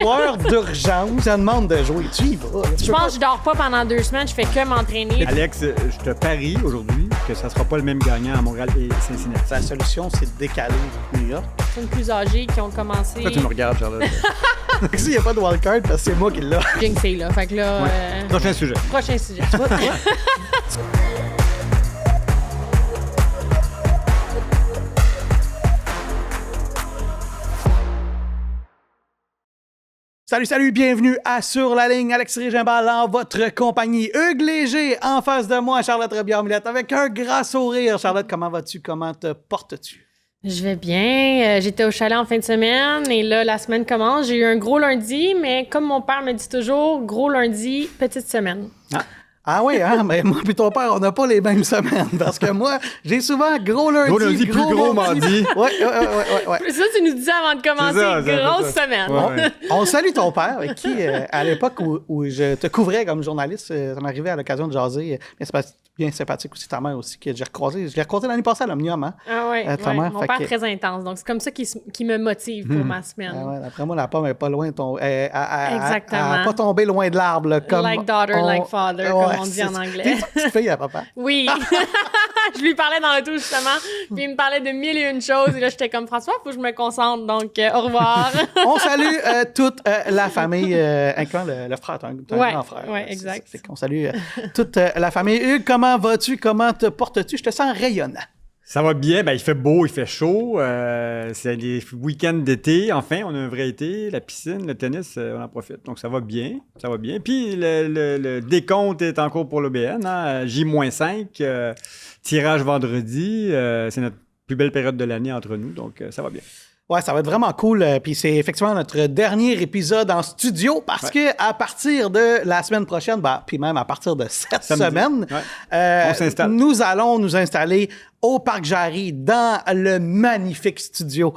Joueur d'urgence, ça demande de jouer. Tu y vas. Je pense que je dors pas pendant 2 semaines, je fais que m'entraîner. Alex, je te parie aujourd'hui que ça sera pas le même gagnant à Montréal et Cincinnati. La solution, c'est de décaler New York. Les personnes plus âgées qui ont commencé. Pourquoi tu me regardes, Charlotte? S'il n'y a pas de wildcard, parce que c'est moi qui l'ai. Jinxé, là. Fait que là. Ouais. Prochain sujet. Prochain sujet. Salut, bienvenue à Sur la ligne. Alex Régimbal en votre compagnie. Hugues Léger en face de moi, Charlotte Robillard-Millette, avec un grand sourire. Charlotte, comment vas-tu? Comment te portes-tu? Je vais bien. J'étais au chalet en fin de semaine et là, la semaine commence. J'ai eu un gros lundi, mais comme mon père me dit toujours, gros lundi, petite semaine. Ah oui, hein? Mais moi et ton père, on n'a pas les mêmes semaines. Parce que moi, j'ai souvent gros lundi, plus gros mardi. Ouais. Ça, tu nous disais avant de commencer, ça, grosse ça. semaine. Ouais. On salue ton père, avec qui, à l'époque où je te couvrais comme journaliste, ça m'arrivait à l'occasion de jaser. Bien sympathique aussi, ta mère aussi, que j'ai recroisé. Je l'ai recroisé l'année passée à l'Omnium, hein? Ah ouais, ta mère, mon fait père que- très intense. Donc, c'est comme ça qui me motive pour ma semaine. Ah ouais, d'après moi, la pomme n'est pas loin de ton. Exactement. Elle pas tombé loin de l'arbre, là, comme. Like daughter, like father, comme on dit c'est en ça. anglais. T'es une petite fille à papa. Oui. Je lui parlais dans le tout, justement. Puis il me parlait de mille et une choses. Et là, j'étais comme, François, faut que je me concentre. Donc, au revoir. On salue toute la famille, incluant le frère. T'as un grand frère. Ouais, exact. C'est qu'on salue toute la famille. Hugues, comment vas-tu? Comment te portes-tu? Je te sens rayonnant. Ça va bien, il fait beau, il fait chaud. C'est les week-ends d'été. Enfin, on a un vrai été. La piscine, le tennis, on en profite. Donc, ça va bien. Puis, le décompte est en cours pour l'OBN. Hein? J-5, tirage vendredi. C'est notre plus belle période de l'année entre nous. Donc, ça va bien. Ouais, ça va être vraiment cool. Puis c'est effectivement notre dernier épisode en studio parce que à partir de la semaine prochaine, puis même à partir de cette Samedi. semaine, On s'installe. nous allons nous installer au Parc Jarry dans le magnifique studio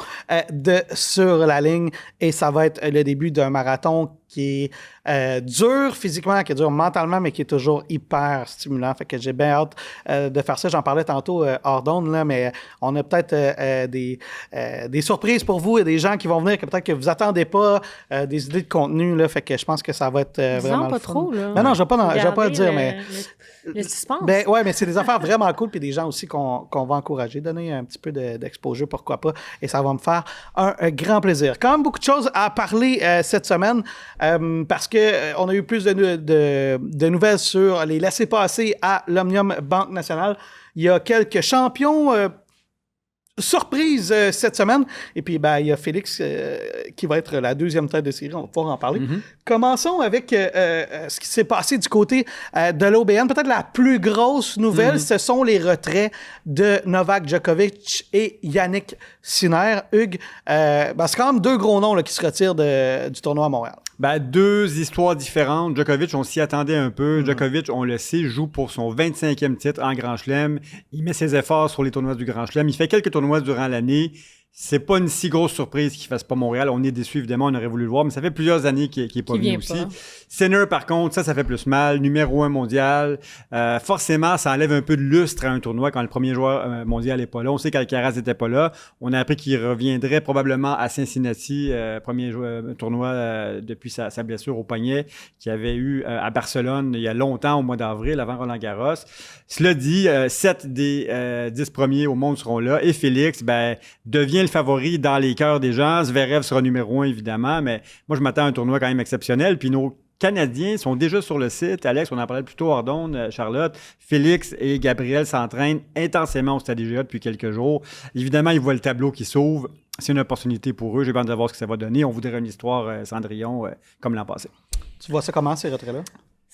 de Sur la ligne. Et ça va être le début d'un marathon qui est dur physiquement, qui est dur mentalement, mais qui est toujours hyper stimulant. Fait que j'ai bien hâte de faire ça. J'en parlais tantôt hors d'onde, là, mais on a peut-être des surprises pour vous et des gens qui vont venir que peut-être que vous attendez pas, des idées de contenu. Là, fait que je pense que ça va être vraiment pas le fun. trop, là. Non, je vais pas le dire, mais... Le suspense. Ben ouais, mais c'est des affaires vraiment cool puis des gens aussi qu'on va encourager, donner un petit peu d'exposure, pourquoi pas, et ça va me faire un grand plaisir. Quand même beaucoup de choses à parler cette semaine parce que on a eu plus de nouvelles sur les laissez-passer à l'Omnium Banque Nationale. Il y a quelques champions surprise cette semaine. Et puis, il y a Félix qui va être la deuxième tête de série. On va pouvoir en parler. Commençons avec ce qui s'est passé du côté de l'OBN. Peut-être la plus grosse nouvelle, ce sont les retraits de Novak Djokovic et Yannick Sinner. Hugues, c'est quand même deux gros noms là, qui se retirent du tournoi à Montréal. Deux histoires différentes. Djokovic, on s'y attendait un peu. Djokovic, on le sait, joue pour son 25e titre en Grand Chelem. Il met ses efforts sur les tournois du Grand Chelem. Il fait quelques tournois durant l'année. C'est pas une si grosse surprise qu'il fasse pas Montréal. On est déçus, évidemment, on aurait voulu le voir, mais ça fait plusieurs années qu'il est pas venu aussi. Sinner, par contre, ça fait plus mal. Numéro 1 mondial. Forcément, ça enlève un peu de lustre à un tournoi quand le premier joueur mondial n'est pas là. On sait qu'Alcaraz n'était pas là. On a appris qu'il reviendrait probablement à Cincinnati, premier tournoi depuis sa blessure au poignet qu'il avait eu à Barcelone il y a longtemps, au mois d'avril, avant Roland-Garros. Cela dit, 7 des 10 premiers au monde seront là. Et Félix, devient le favori dans les cœurs des gens. Zverev sera numéro 1, évidemment, mais moi, je m'attends à un tournoi quand même exceptionnel. Puis nos Canadiens sont déjà sur le site. Alex, on en parlait plus tôt hors d'onde, Charlotte. Félix et Gabriel s'entraînent intensément au Stade IGA depuis quelques jours. Évidemment, ils voient le tableau qui s'ouvre. C'est une opportunité pour eux. J'ai hâte de voir ce que ça va donner. On voudrait une histoire Cendrillon comme l'an passé. Tu vois ça comment, ces retraits-là?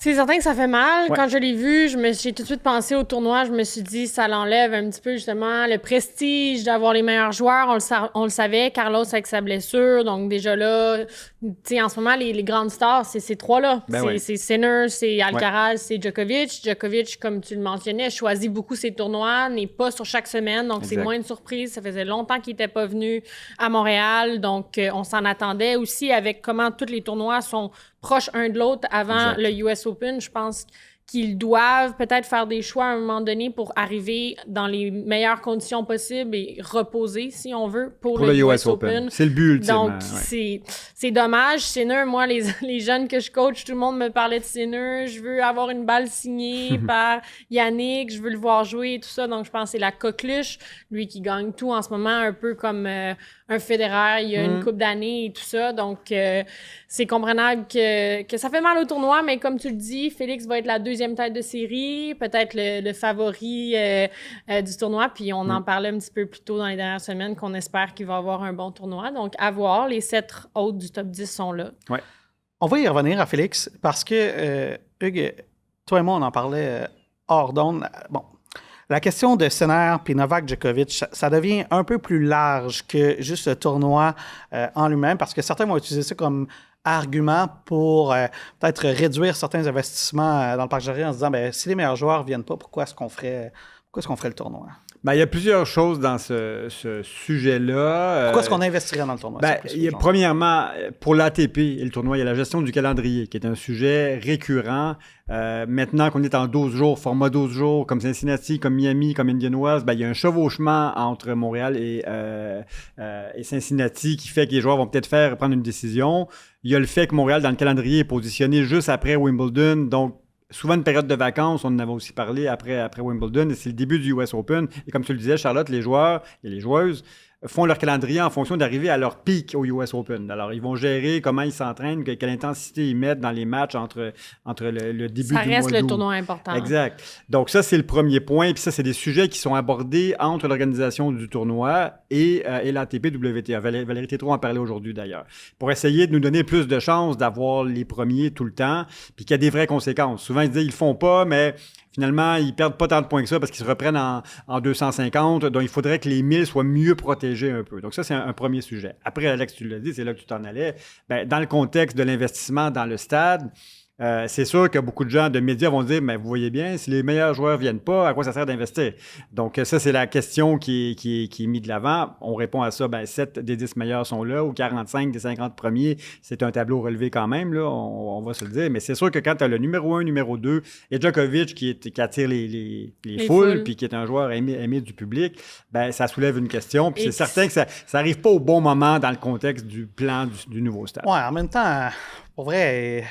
C'est certain que ça fait mal. Ouais. Quand je l'ai vu, j'ai tout de suite pensé au tournoi. Je me suis dit, ça l'enlève un petit peu, justement, le prestige d'avoir les meilleurs joueurs. On le savait, Carlos avec sa blessure. Donc, déjà là, tu sais, en ce moment, les grandes stars, c'est ces trois-là. C'est Sinner, c'est Alcaraz, c'est Djokovic. Djokovic, comme tu le mentionnais, choisit beaucoup ses tournois, n'est pas sur chaque semaine. Donc, c'est moins une surprise. Ça faisait longtemps qu'il n'était pas venu à Montréal. Donc, on s'en attendait aussi avec comment tous les tournois sont proches un de l'autre avant le US Open. Je pense qu'ils doivent peut-être faire des choix à un moment donné pour arriver dans les meilleures conditions possibles et reposer, si on veut, pour le US Open. C'est le but ultime. Donc, c'est dommage. Sinner, moi, les jeunes que je coach, tout le monde me parlait de Sinner. Je veux avoir une balle signée par Yannick. Je veux le voir jouer et tout ça. Donc, je pense que c'est la coqueluche. Lui qui gagne tout en ce moment, un peu comme un Federer il y a une couple d'années et tout ça. Donc, c'est comprenable que ça fait mal au tournoi, mais comme tu le dis, Félix va être la deuxième tête de série, peut-être le favori du tournoi. Puis on en parlait un petit peu plus tôt dans les dernières semaines qu'on espère qu'il va avoir un bon tournoi. Donc, à voir. Les 7 autres du top 10 sont là. Ouais. On va y revenir à Félix parce que, Hugues, toi et moi, on en parlait hors d'onde. Bon, la question de Sinner puis Novak Djokovic, ça devient un peu plus large que juste le tournoi en lui-même parce que certains vont utiliser ça comme argument pour peut-être réduire certains investissements dans le Parc Jarry en se disant si les meilleurs joueurs ne viennent pas, pourquoi est-ce qu'on ferait le tournoi? Il y a plusieurs choses dans ce sujet-là. Pourquoi est-ce qu'on investirait dans le tournoi? Premièrement, pour l'ATP et le tournoi, il y a la gestion du calendrier qui est un sujet récurrent. Maintenant qu'on est en 12 jours, format 12 jours, comme Cincinnati, comme Miami, comme Indian Wells, il y a un chevauchement entre Montréal et Cincinnati qui fait que les joueurs vont peut-être prendre une décision. Il y a le fait que Montréal, dans le calendrier, est positionné juste après Wimbledon, donc souvent une période de vacances, on en avait aussi parlé après Wimbledon, et c'est le début du US Open. Et comme tu le disais, Charlotte, les joueurs et les joueuses font leur calendrier en fonction d'arriver à leur pic au US Open. Alors, ils vont gérer comment ils s'entraînent, quelle intensité ils mettent dans les matchs entre le début du mois d'août. Ça reste le tournoi important. Exact. Donc, ça, c'est le premier point. Puis ça, c'est des sujets qui sont abordés entre l'organisation du tournoi et l'ATP WTA. Valérie Tétrault en parlait aujourd'hui, d'ailleurs. Pour essayer de nous donner plus de chances d'avoir les premiers tout le temps, puis qu'il y a des vraies conséquences. Souvent, ils disent, ils le font pas, mais finalement, ils perdent pas tant de points que ça parce qu'ils se reprennent en 250. Donc, il faudrait que les 1000 soient mieux protégés un peu. Donc, ça, c'est un premier sujet. Après, Alex, tu l'as dit, c'est là que tu t'en allais. Dans le contexte de l'investissement dans le stade, c'est sûr que beaucoup de gens de médias vont dire, mais vous voyez bien, si les meilleurs joueurs ne viennent pas, à quoi ça sert d'investir? Donc, ça, c'est la question qui est mise de l'avant. On répond à ça, 7 des 10 meilleurs sont là, ou 45 des 50 premiers. C'est un tableau relevé quand même, là, on va se le dire. Mais c'est sûr que quand tu as le numéro 1, numéro 2, et Djokovic qui attire les foules, puis qui est un joueur aimé du public, ça soulève une question. Puis c'est certain que ça n'arrive pas au bon moment dans le contexte du plan du nouveau stade. Ouais, en même temps, pour vrai...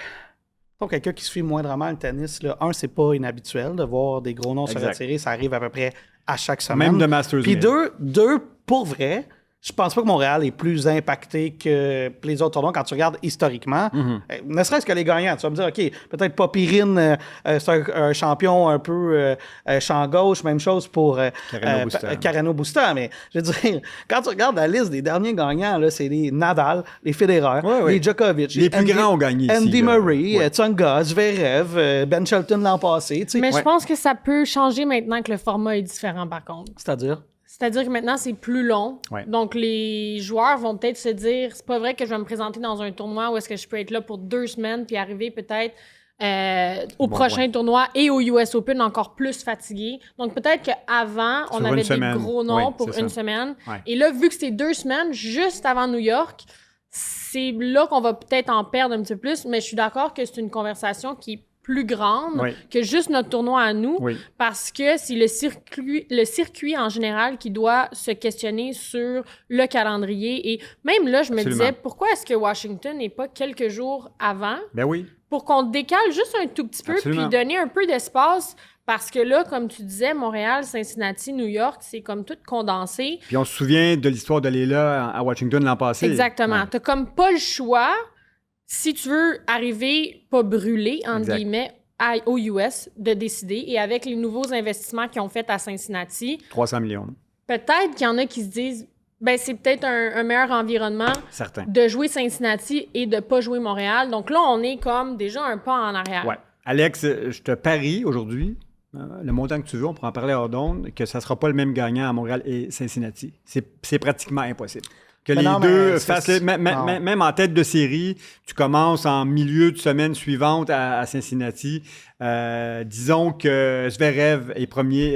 Pour quelqu'un qui suit moindrement le tennis, c'est pas inhabituel de voir des gros noms se retirer. Ça arrive à peu près à chaque semaine. Même de Masters. Puis deux, pour vrai, je pense pas que Montréal est plus impacté que les autres tournois quand tu regardes historiquement. Ne serait-ce que les gagnants. Tu vas me dire, OK, peut-être pas Pirine, c'est un champion un peu champ gauche, même chose pour Carreno Busta. Mais je veux dire, quand tu regardes la liste des derniers gagnants, là, c'est les Nadal, les Federer, les Djokovic. Les plus grands ont gagné ici. Andy Murray, Tsonga, Zverev, Ben Shelton l'an passé. Mais je pense que ça peut changer maintenant que le format est différent, par contre. C'est-à-dire que maintenant, c'est plus long. Ouais. Donc, les joueurs vont peut-être se dire, c'est pas vrai que je vais me présenter dans un tournoi où est-ce que je peux être là pour 2 semaines puis arriver peut-être au prochain tournoi et au US Open encore plus fatigué. Donc, peut-être qu'avant, on avait des gros noms pour une semaine. Ouais. Et là, vu que c'est 2 semaines, juste avant New York, c'est là qu'on va peut-être en perdre un petit peu plus. Mais je suis d'accord que c'est une conversation qui est plus grande que juste notre tournoi à nous, parce que c'est le circuit en général qui doit se questionner sur le calendrier. Et même là, je me disais, pourquoi est-ce que Washington n'est pas quelques jours avant? Pour qu'on décale juste un tout petit peu, puis donner un peu d'espace. Parce que là, comme tu disais, Montréal, Cincinnati, New York, c'est comme tout condensé. Puis on se souvient de l'histoire de Leila à Washington l'an passé. Exactement. T'as comme pas le choix. Si tu veux arriver pas brûlé, entre guillemets, aux US, de décider, et avec les nouveaux investissements qu'ils ont fait à Cincinnati... 300 millions. Peut-être qu'il y en a qui se disent, c'est peut-être un meilleur environnement de jouer Cincinnati et de pas jouer Montréal. Donc là, on est comme déjà un pas en arrière. Ouais. Alex, je te parie aujourd'hui, le montant que tu veux, on pourra en parler hors d'onde, que ça sera pas le même gagnant à Montréal et Cincinnati. C'est pratiquement impossible. Que les deux fassent... Même en tête de série, tu commences en milieu de semaine suivante à Cincinnati. Disons que Zverev est premier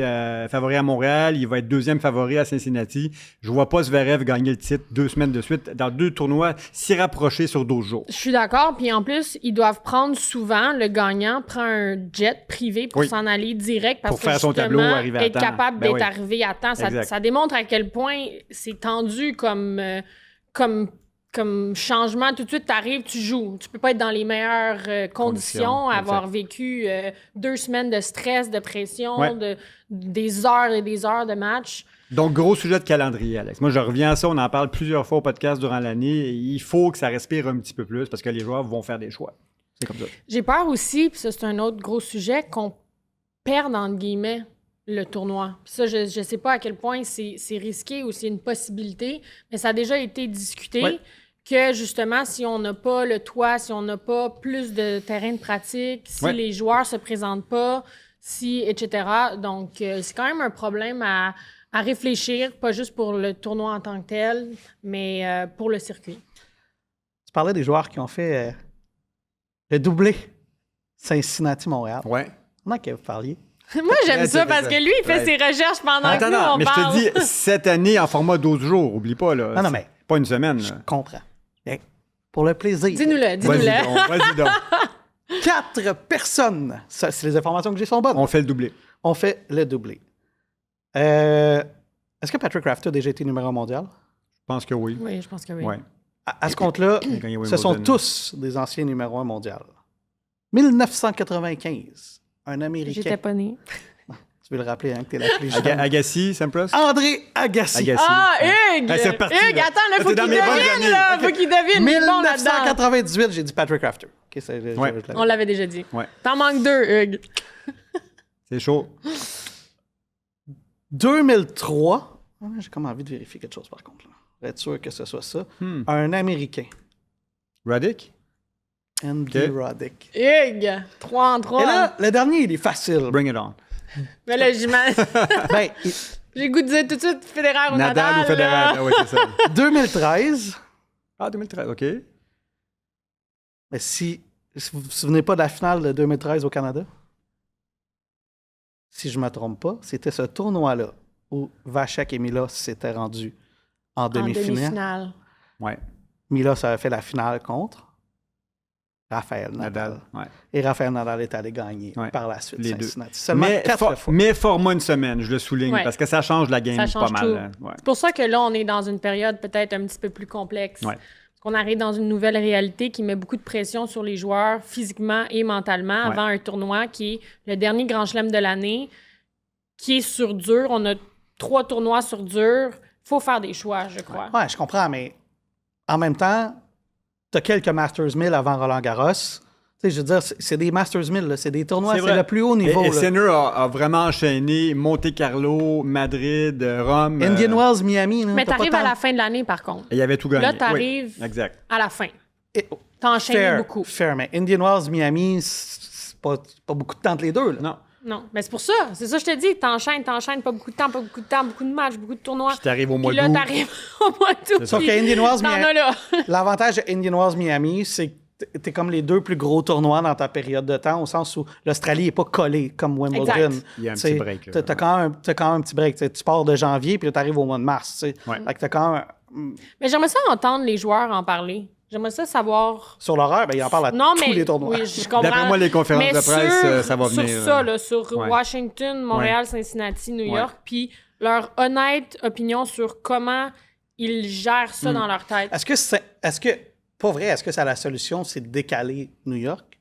favori à Montréal, il va être deuxième favori à Cincinnati. Je vois pas Zverev gagner le titre 2 semaines de suite dans 2 tournois si rapprochés sur 12 jours. Je suis d'accord. Puis en plus, ils doivent prendre souvent, le gagnant prend un jet privé pour s'en aller direct parce pour que faire son tableau, arriver à être temps. capable Ben d'être oui. arrivé à temps. Ça démontre à quel point c'est tendu comme changement. Tout de suite, tu arrives, tu joues. Tu peux pas être dans les meilleures conditions, avoir vécu 2 semaines de stress, de pression, des heures et des heures de match. Donc, gros sujet de calendrier, Alex. Moi, je reviens à ça. On en parle plusieurs fois au podcast durant l'année. Il faut que ça respire un petit peu plus parce que les joueurs vont faire des choix. C'est comme ça. J'ai peur aussi, puis ça, c'est un autre gros sujet, qu'on perde, entre guillemets, le tournoi. Puis ça, je sais pas à quel point c'est risqué ou c'est une possibilité, mais ça a déjà été discuté que, justement, si on n'a pas le toit, si on n'a pas plus de terrain de pratique, si les joueurs se présentent pas, etc. Donc, c'est quand même un problème à réfléchir, pas juste pour le tournoi en tant que tel, mais pour le circuit. Tu parlais des joueurs qui ont fait le doublé Cincinnati-Montréal. Ouais. Comment que vous parliez? Moi, j'aime ça parce que lui, il fait ses recherches pendant que nous, on mais parle. je te dis, cette année, en format 12 jours, oublie pas, là. Non, mais pas une semaine. Je comprends. Mais pour le plaisir. Dis-nous-le. Vas-y donc. 4 personnes, ça, c'est les informations que j'ai sont bonnes. On fait le doublé. On fait le doublé. Est-ce que Patrick Rafter a déjà été numéro 1 mondial? Je pense que oui. Oui, je pense que oui. Ouais. À ce compte-là, ce sont tous des anciens numéros 1 mondial. 1995, un Américain. J'étais pas née. Tu veux le rappeler, hein, que t'es la plus jeune. Agassi, Sampras? André Agassi. Ah, Hugues! Ben, c'est reparti, Hugues, là. attends, là, faut T'es dans qu'il mes bonnes devine, années. là. Ok. Faut qu'il devine. Il est bon là-dedans. 1998, j'ai dit Patrick Rafter. OK, On l'avait déjà dit. Ouais. T'en manques 2, Hugues. C'est chaud. 2003. J'ai comme envie de vérifier quelque chose, par contre. Là. Pour être sûr que ce soit ça. Un Américain. Raddick? Andy Roddick. Hugues, 3 en 3. Et là, le dernier, il est facile. Bring it on. Mais là, j'imagine. Ben, J'ai le goût de dire tout de suite Federer ou Nadal. Nadal ou Federer? là. Ah oui, c'est ça. 2013. Ah, 2013, OK. Mais si vous ne vous souvenez pas de la finale de 2013 au Canada, si je ne me trompe pas, c'était ce tournoi-là où Vachek et Milos s'étaient rendus en demi-finale. Ouais. Milos avait fait la finale contre Rafael Nadal. Ouais. Et Rafael Nadal est allé gagner par la suite. Les deux. Seulement 4 fois. Mais format une semaine, je le souligne, Ouais. parce que ça change la game Ça change pas tout. mal. Hein. Ouais. C'est pour ça que là, on est dans une période peut-être un petit peu plus complexe. Ouais. Parce qu'on arrive dans une nouvelle réalité qui met beaucoup de pression sur les joueurs physiquement et mentalement avant un tournoi qui est le dernier Grand Chelem de l'année, qui est sur dur. On a 3 tournois sur dur. Il faut faire des choix, je crois. Ouais, je comprends, mais en même temps, tu as quelques Masters 1000 avant Roland Garros. Tu sais, je veux dire, c'est des Masters 1000, là, c'est des tournois, c'est le plus haut niveau. Et là. Sinner a vraiment enchaîné Monte Carlo, Madrid, Rome. Indian Wells, Miami. Mais t'arrives à la fin de l'année, par contre. Et il avait tout gagné. Là, t'arrives à la fin. T'enchaînes beaucoup. Fair, mais Indian Wells, Miami, c'est pas beaucoup de temps entre les deux. Là. Non. Non, mais c'est pour ça. C'est ça que je te dis. T'enchaînes, pas beaucoup de temps, beaucoup de matchs, beaucoup de tournois. Puis t'arrives au mois d'août. Puis là, t'arrives au mois d'août. Sauf qu'Indian Wells, Miami... là. L'avantage de Indian Wells, Miami, c'est que t'es comme les 2 plus gros tournois dans ta période de temps, au sens où l'Australie n'est pas collée comme Wimbledon. Exact. Il y a un petit break. T'as quand même un petit break. T'sais, tu pars de janvier, puis là, t'arrives au mois de mars. Fait que t'as quand même... Mais j'aimerais ça entendre les joueurs en parler. J'aimerais ça savoir... Sur l'horaire, ben, il en parle à tous les tournois. Oui, je comprends. D'après moi, les conférences de presse, ça va venir. Sur ça, là, sur Washington, Montréal, Cincinnati, New York, puis leur honnête opinion sur comment ils gèrent ça dans leur tête. Pas vrai, est-ce que c'est la solution, c'est de décaler New York?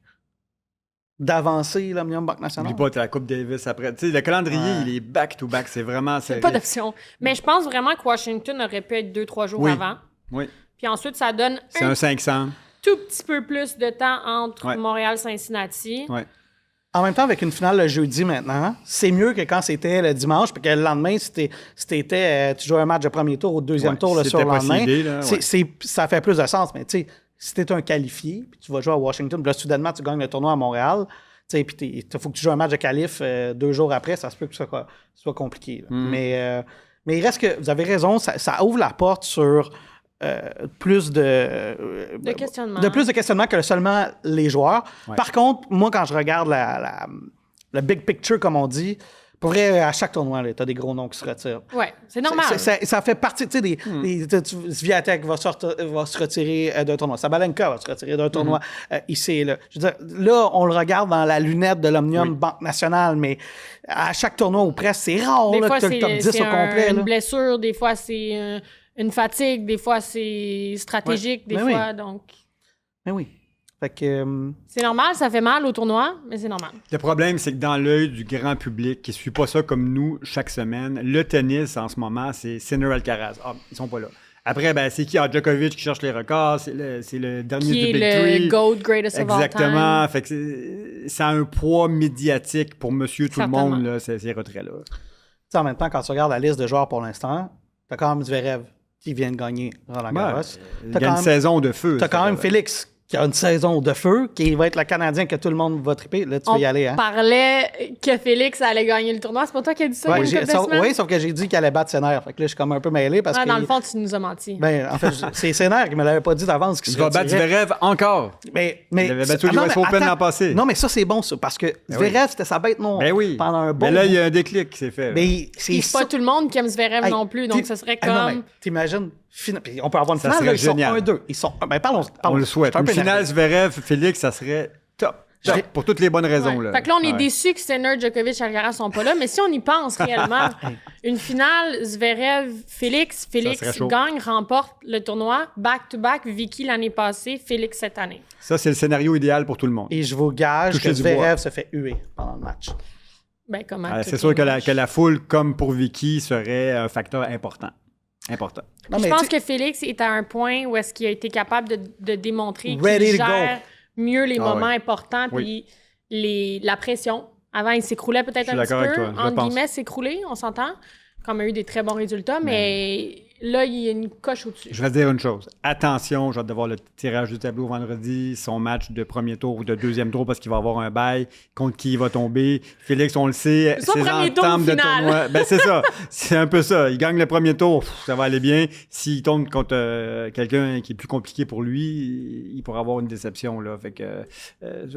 D'avancer l'Omnium Banque Nationale? N'oublie pas, t'as la Coupe Davis après. Tu sais, le calendrier, il est back-to-back. C'est vraiment... C'est pas d'option. Mais je pense vraiment que Washington aurait pu être 2-3 jours avant. Oui. Puis ensuite, ça donne c'est un 500. Tout petit peu plus de temps entre Montréal et Cincinnati. Ouais. En même temps, avec une finale le jeudi maintenant, c'est mieux que quand c'était le dimanche, puis que le lendemain, tu jouais un match de premier tour ou de deuxième tour le surlendemain. Ça fait plus de sens. Mais tu sais, si tu es un qualifié, puis tu vas jouer à Washington, puis là, soudainement, tu gagnes le tournoi à Montréal, puis il faut que tu joues un match de qualif 2 jours après, ça se peut que ce soit compliqué. Mais il reste que, vous avez raison, ça ouvre la porte sur plus de questionnements. que seulement les joueurs. Ouais. Par contre, moi, quand je regarde le big picture, comme on dit, pour vrai, à chaque tournoi, tu as des gros noms qui se retirent. Oui, c'est normal. Ça fait partie, tu sais, Swiatek va se retirer d'un tournoi. Sabalenka va se retirer d'un tournoi ici et là. Je veux dire, là, on le regarde dans la lunette de l'Omnium Banque Nationale, mais à chaque tournoi ou presque, c'est rare Des là, fois, que tu as le top 10 au complet. une là. blessure, des fois, c'est une fatigue, des fois, c'est stratégique, des Mais fois, donc... Mais oui. Fait que... C'est normal, ça fait mal au tournoi, mais c'est normal. Le problème, c'est que dans l'œil du grand public qui ne suit pas ça comme nous chaque semaine, le tennis en ce moment, c'est Sinner Alcaraz. Ah, ils sont pas là. Après, ben, c'est qui? Ah, Djokovic qui cherche les records, c'est le dernier Qui du Big est Three. le GOAT, greatest of all time. Exactement. Fait que ça a un poids médiatique pour monsieur tout Certainement. le monde, là, ces retraits-là. Tu sais, en même temps, quand tu regardes la liste de joueurs pour l'instant, t'as quand même Zverev qui vient de gagner Roland Garros. Il y a une saison de feu. T'as quand même Félix qui a une saison de feu, qui va être le Canadien que tout le monde va triper. Là, tu peux y aller. Hein? On parlait que Félix allait gagner le tournoi. C'est pas toi qui as dit ça il y a une couple de semaines? Oui, sauf que j'ai dit qu'il allait battre Senner. Fait que là, je suis comme un peu mêlé parce que... Dans le fond, tu nous as menti. Ben, en fait, c'est Senner qui me l'avait pas dit d'avance. Il va battre Zverev encore. Mais, il avait battu l'US Open l'an passé. Non, mais ça, c'est bon, ça, parce que Zverev, c'était sa bête noire pendant un bon... Mais là, il y a un déclic qui s'est fait. Mais c'est pas tout le monde qui aime Zverev non plus, donc ce serait comme... Non, t'imagines... On peut avoir une ça finale, serait là, génial. ils sont 1-2. Ben, parlons. On le souhaite. Une finale Zverev-Félix, ça serait top. Pour toutes les bonnes raisons. Ouais. Là. Fait que là, on est déçus que Sinner, Djokovic et Alcaraz sont pas là, mais si on y pense réellement, une finale Zverev-Félix, gagne, remporte le tournoi, back-to-back, Vicky l'année passée, Félix cette année. Ça, c'est le scénario idéal pour tout le monde. Et je vous gage que Zverev se fait huer pendant le match. Ben, comment c'est sûr que la foule, comme pour Vicky, serait un facteur important. Non, je pense que Félix est à un point où est-ce qu'il a été capable de démontrer qu'il gère mieux les moments importants puis la pression. Avant, il s'écroulait peut-être un petit peu. Entre guillemets, s'écrouler, on s'entend. Comme il a eu des très bons résultats, mais là, il y a une coche au-dessus. Je vais te dire une chose. Attention, j'ai hâte de voir le tirage du tableau vendredi, son match de premier tour ou de deuxième tour parce qu'il va avoir un bail contre qui il va tomber. Félix, on le sait, son ses premier tour ententes de final. tournoi. Ben, c'est ça. C'est un peu ça. Il gagne le premier tour, ça va aller bien. S'il tombe contre quelqu'un qui est plus compliqué pour lui, il pourra avoir une déception. Là. Fait que,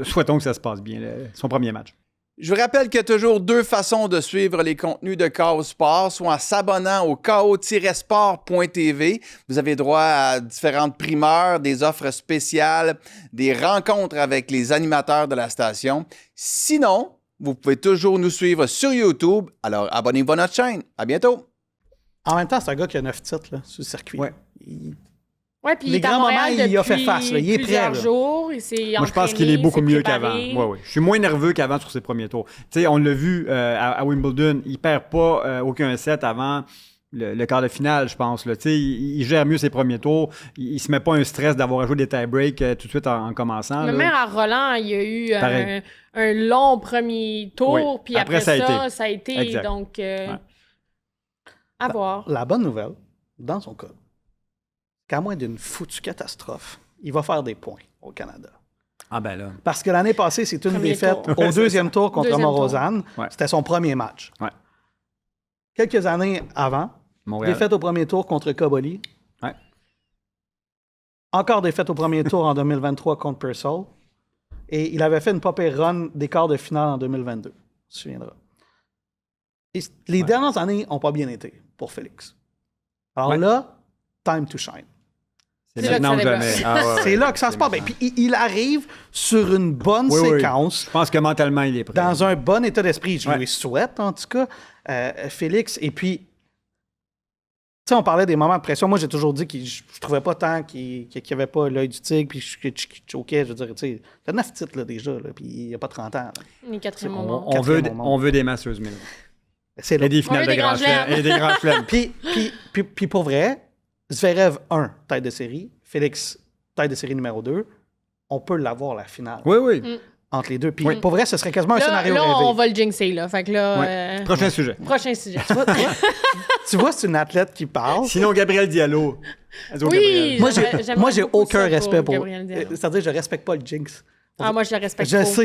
souhaitons que ça se passe bien, son premier match. Je vous rappelle qu'il y a toujours deux façons de suivre les contenus de KO Sport, soit en s'abonnant au ko-sport.tv. Vous avez droit à différentes primeurs, des offres spéciales, des rencontres avec les animateurs de la station. Sinon, vous pouvez toujours nous suivre sur YouTube. Alors, abonnez-vous à notre chaîne. À bientôt! En même temps, c'est un gars qui a 9 titres là, sur le circuit. Ouais. Ouais, puis les grands moments, il a fait face. Là. Il est prêt. Là. Jours, il s'est Moi, je pense qu'il est beaucoup mieux qu'avant. Ouais. Je suis moins nerveux qu'avant sur ses premiers tours. Tu sais, on l'a vu à Wimbledon, il perd pas aucun set avant le quart de finale, je pense. Là. Tu sais, il gère mieux ses premiers tours. Il se met pas un stress d'avoir à jouer des tie-breaks tout de suite en commençant. Même à Roland, il y a eu un long premier tour, puis après ça a été. Exact. Donc, à voir. La bonne nouvelle, dans son cas, qu'à moins d'une foutue catastrophe, il va faire des points au Canada. Ah ben là. Parce que l'année passée, c'est une défaite au deuxième tour contre Morozan. Ouais. C'était son premier match. Ouais. Quelques années avant, défaite au premier tour contre Koboli. Ouais. Encore défaite au premier tour en 2023 contre Purcell. Et il avait fait une pas pire run des quarts de finale en 2022. Tu te souviendras. Et les dernières années n'ont pas bien été pour Félix. Alors là, time to shine. C'est maintenant ou jamais. C'est là que ça se passe. Puis il arrive sur une bonne séquence. Oui. Je pense que mentalement, il est prêt. Dans un bon état d'esprit. Je lui souhaite, en tout cas, Félix. Et puis, tu sais, on parlait des moments de pression. Moi, j'ai toujours dit que je trouvais pas tant qu'il n'y avait pas l'œil du tigre. Puis je choquais. Je veux dire, tu sais, il y a 9 titres là, déjà. Là, puis il n'y a pas 30 ans. Là. Les quatrième moment. On veut des Masters 1000. C'est là. Et des finales de Grand Chelem. Et des Grands Chelems. Puis pour vrai, Zverev 1, tête de série. Félix, tête de série numéro 2. On peut l'avoir la finale. Oui. Entre les deux. Puis pour vrai, ce serait quasiment un scénario rêvé. Là, on va le jinxer, là. Fait que là... Prochain sujet. Tu vois, c'est une athlète qui parle. Sinon, Gabriel Diallo. Oui, moi, j'ai aucun respect pour... Gabriel Diallo. C'est-à-dire, je respecte pas le jinx. Ah, moi, je le respecte Je trop. sais,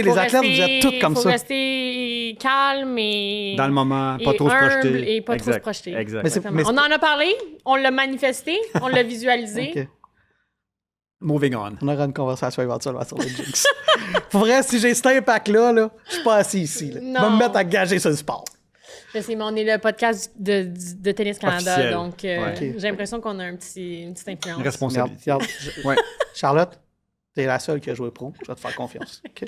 les Faut athlètes, rester- vous êtes tous comme faut ça. rester calme et... Dans le moment, pas et trop se humble projeter. et pas trop se Exact, projeter. Exact. Mais c'est- Exactement. On en a parlé, on l'a manifesté, on l'a visualisé. Ok. Moving on. On aura une conversation éventuellement sur les Jinx. Pour vrai, si j'ai cet impact-là, je suis pas assis ici. Là. Je vais Non. me mettre à gager sur le sport. Je sais, mais on est le podcast de Tennis Canada, Officiel. donc Ouais. Ok. j'ai l'impression qu'on a une petite influence. Une responsabilité. Regarde, Ouais. Charlotte, t'es la seule qui a joué pro. Je vais te faire confiance. OK?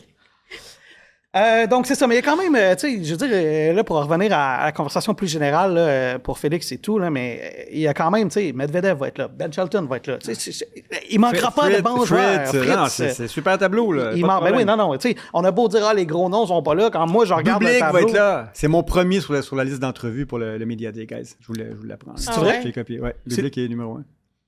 Donc, c'est ça. Mais il y a quand même, tu sais, je veux dire, là, pour revenir à la conversation plus générale, là, pour Félix et tout, là, mais il y a quand même, tu sais, Medvedev va être là, Ben Shelton va être là. Tu sais, il manquera pas de bons joueurs. Non, Fritz, c'est super tableau, là. il pas de manque. Ben oui, problème. non, tu sais, on a beau dire, les gros noms sont pas là. Quand moi, je regarde le Bublik tableau. va être là. C'est mon premier sur la liste d'entrevues pour le Media Day, guys. Je vous l'apprends. C'est vrai? Je l'ai copié. Ouais. Bublik est numéro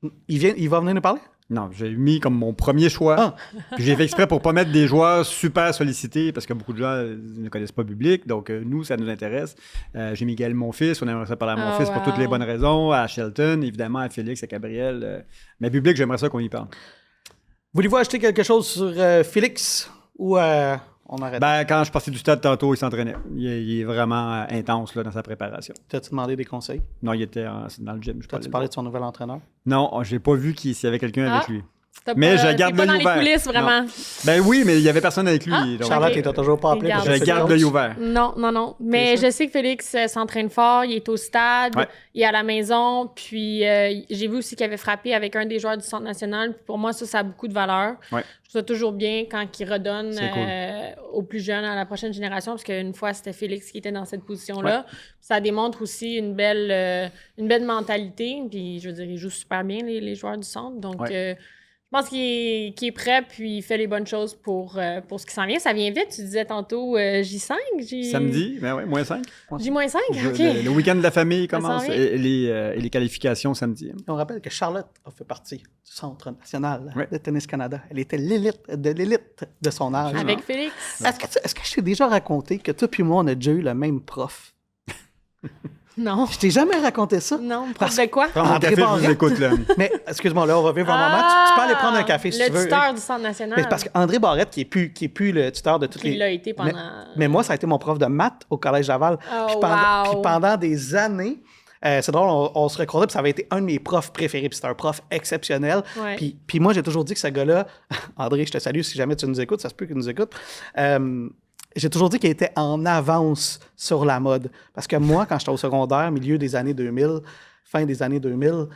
1. Il va venir nous parler? Non, j'ai mis comme mon premier choix. Ah. Puis j'ai fait exprès pour pas mettre des joueurs super sollicités parce que beaucoup de gens ne connaissent pas Bublik. Donc, nous, ça nous intéresse. J'ai mis Miguel Monfils. On aimerait ça parler à Monfils pour toutes les bonnes raisons. À Shelton, évidemment, à Félix, à Gabriel. Mais Bublik, j'aimerais ça qu'on y parle. Voulez-vous acheter quelque chose sur Félix ou on arrête? Ben, quand je suis parti du stade tantôt, il s'entraînait. Il est vraiment intense là, dans sa préparation. T'as-tu demandé des conseils? Non, il était dans le gym. Je T'as-tu parlé de son nouvel entraîneur? Non, j'ai pas vu s'il y avait quelqu'un avec lui. T'as Mais pas- je garde t'es pas l'œil dans ouvert. les coulisses, vraiment. Non. Ben oui, mais il y avait personne avec lui. donc, Charlotte, Ok. il t'a toujours pas appelé. Regarde. pour je cette garde coach. l'œil ouvert. Non. Mais je sais que Félix s'entraîne fort, il est au stade, Ouais. il est à la maison, puis j'ai vu aussi qu'il avait frappé avec un des joueurs du Centre national. Puis pour moi, ça a beaucoup de valeur. Ouais. Je trouve ça toujours bien quand il redonne C'est cool. aux plus jeunes, à la prochaine génération, parce qu'une fois, c'était Félix qui était dans cette position-là. Ça démontre aussi une belle mentalité. Puis je veux dire, il joue super bien, les joueurs du Centre. Donc, je pense qu'il est prêt, puis il fait les bonnes choses pour ce qui s'en vient. Ça vient vite, tu disais tantôt J5? Samedi, ben ouais, moins 5. J-5? OK. Le week-end de la famille Ça commence s'en vient. et les qualifications samedi. On rappelle que Charlotte a fait partie du Centre national Ouais. de Tennis Canada. Elle était l'élite de son âge. Avec Félix? Est-ce que je t'ai déjà raconté que toi puis moi, on a déjà eu le même prof? Non. Je t'ai jamais raconté ça? Non, Parce- prof de quoi? Prends mon André café, je vous Barrette. écoute là. Mais, excuse-moi, là, on va vivre un moment. Tu peux aller prendre un café si tu veux. Le tuteur du Centre national. Mais c'est parce qu'André Barrette, qui est plus le tuteur de toutes Il les... l'a été pendant... Mais moi, ça a été mon prof de maths au Collège Laval. Oh, Puis wow. pendant des années, c'est drôle, on se recroisait, puis ça avait été un de mes profs préférés. Puis c'était un prof exceptionnel. Ouais. Puis moi, j'ai toujours dit que ce gars-là, André, je te salue si jamais tu nous écoutes, ça se peut qu'il nous écoute. J'ai toujours dit qu'il était en avance sur la mode. Parce que moi, quand j'étais au secondaire, milieu des années 2000, fin des années 2000,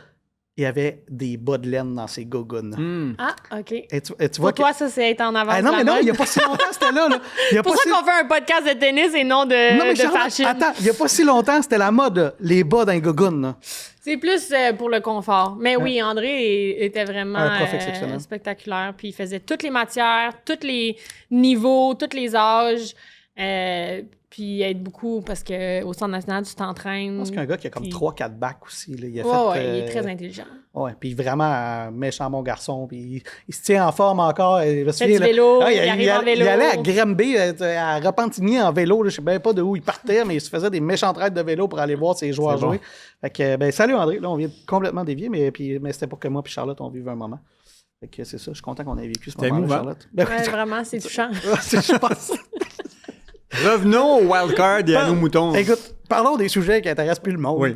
il y avait des bas de laine dans ses gougounes. Ah, OK. Et tu vois Pour toi, ça, c'est être en avance Ah non, de mais la non, il mode. n'y a pas si longtemps, c'était là. Il y a C'est pour pas ça si- qu'on fait un podcast de tennis et non de, Non, mais de Charlotte, fashion. attends, il n'y a pas si longtemps, c'était la mode, là, les bas d'un gogoon. là. C'est plus pour le confort. Mais oui, André était vraiment Un prof exceptionnel. spectaculaire. Puis il faisait toutes les matières, tous les niveaux, tous les âges. Puis il aide beaucoup parce qu'au Centre national, tu t'entraînes. Je pense qu'un gars qui a comme Puis- 3-4 bacs aussi. Là, il a Ouais, fait, ouais, il est très intelligent. Ouais, puis vraiment méchant bon garçon. Puis il se tient en forme encore. Je me Fait souviens, du là, vélo, ah, il arrive en vélo. Il allait à Granby, à Repentigny en vélo. Là, je ne sais même pas de où il partait, mais il se faisait des méchantes raids de vélo pour aller voir ses joueurs C'est bon. jouer. Fait que, ben, salut André. Là, on vient complètement dévier, mais c'était pour que moi et Charlotte, on vive un moment. Fait que c'est ça. Je suis content qu'on ait vécu ce C'était moment-là, émouvant. Charlotte. Ben, Ouais, vraiment, c'est touchant. je pense. Revenons au wildcard et à nos moutons. Écoute, parlons des sujets qui intéressent plus le monde. Oui.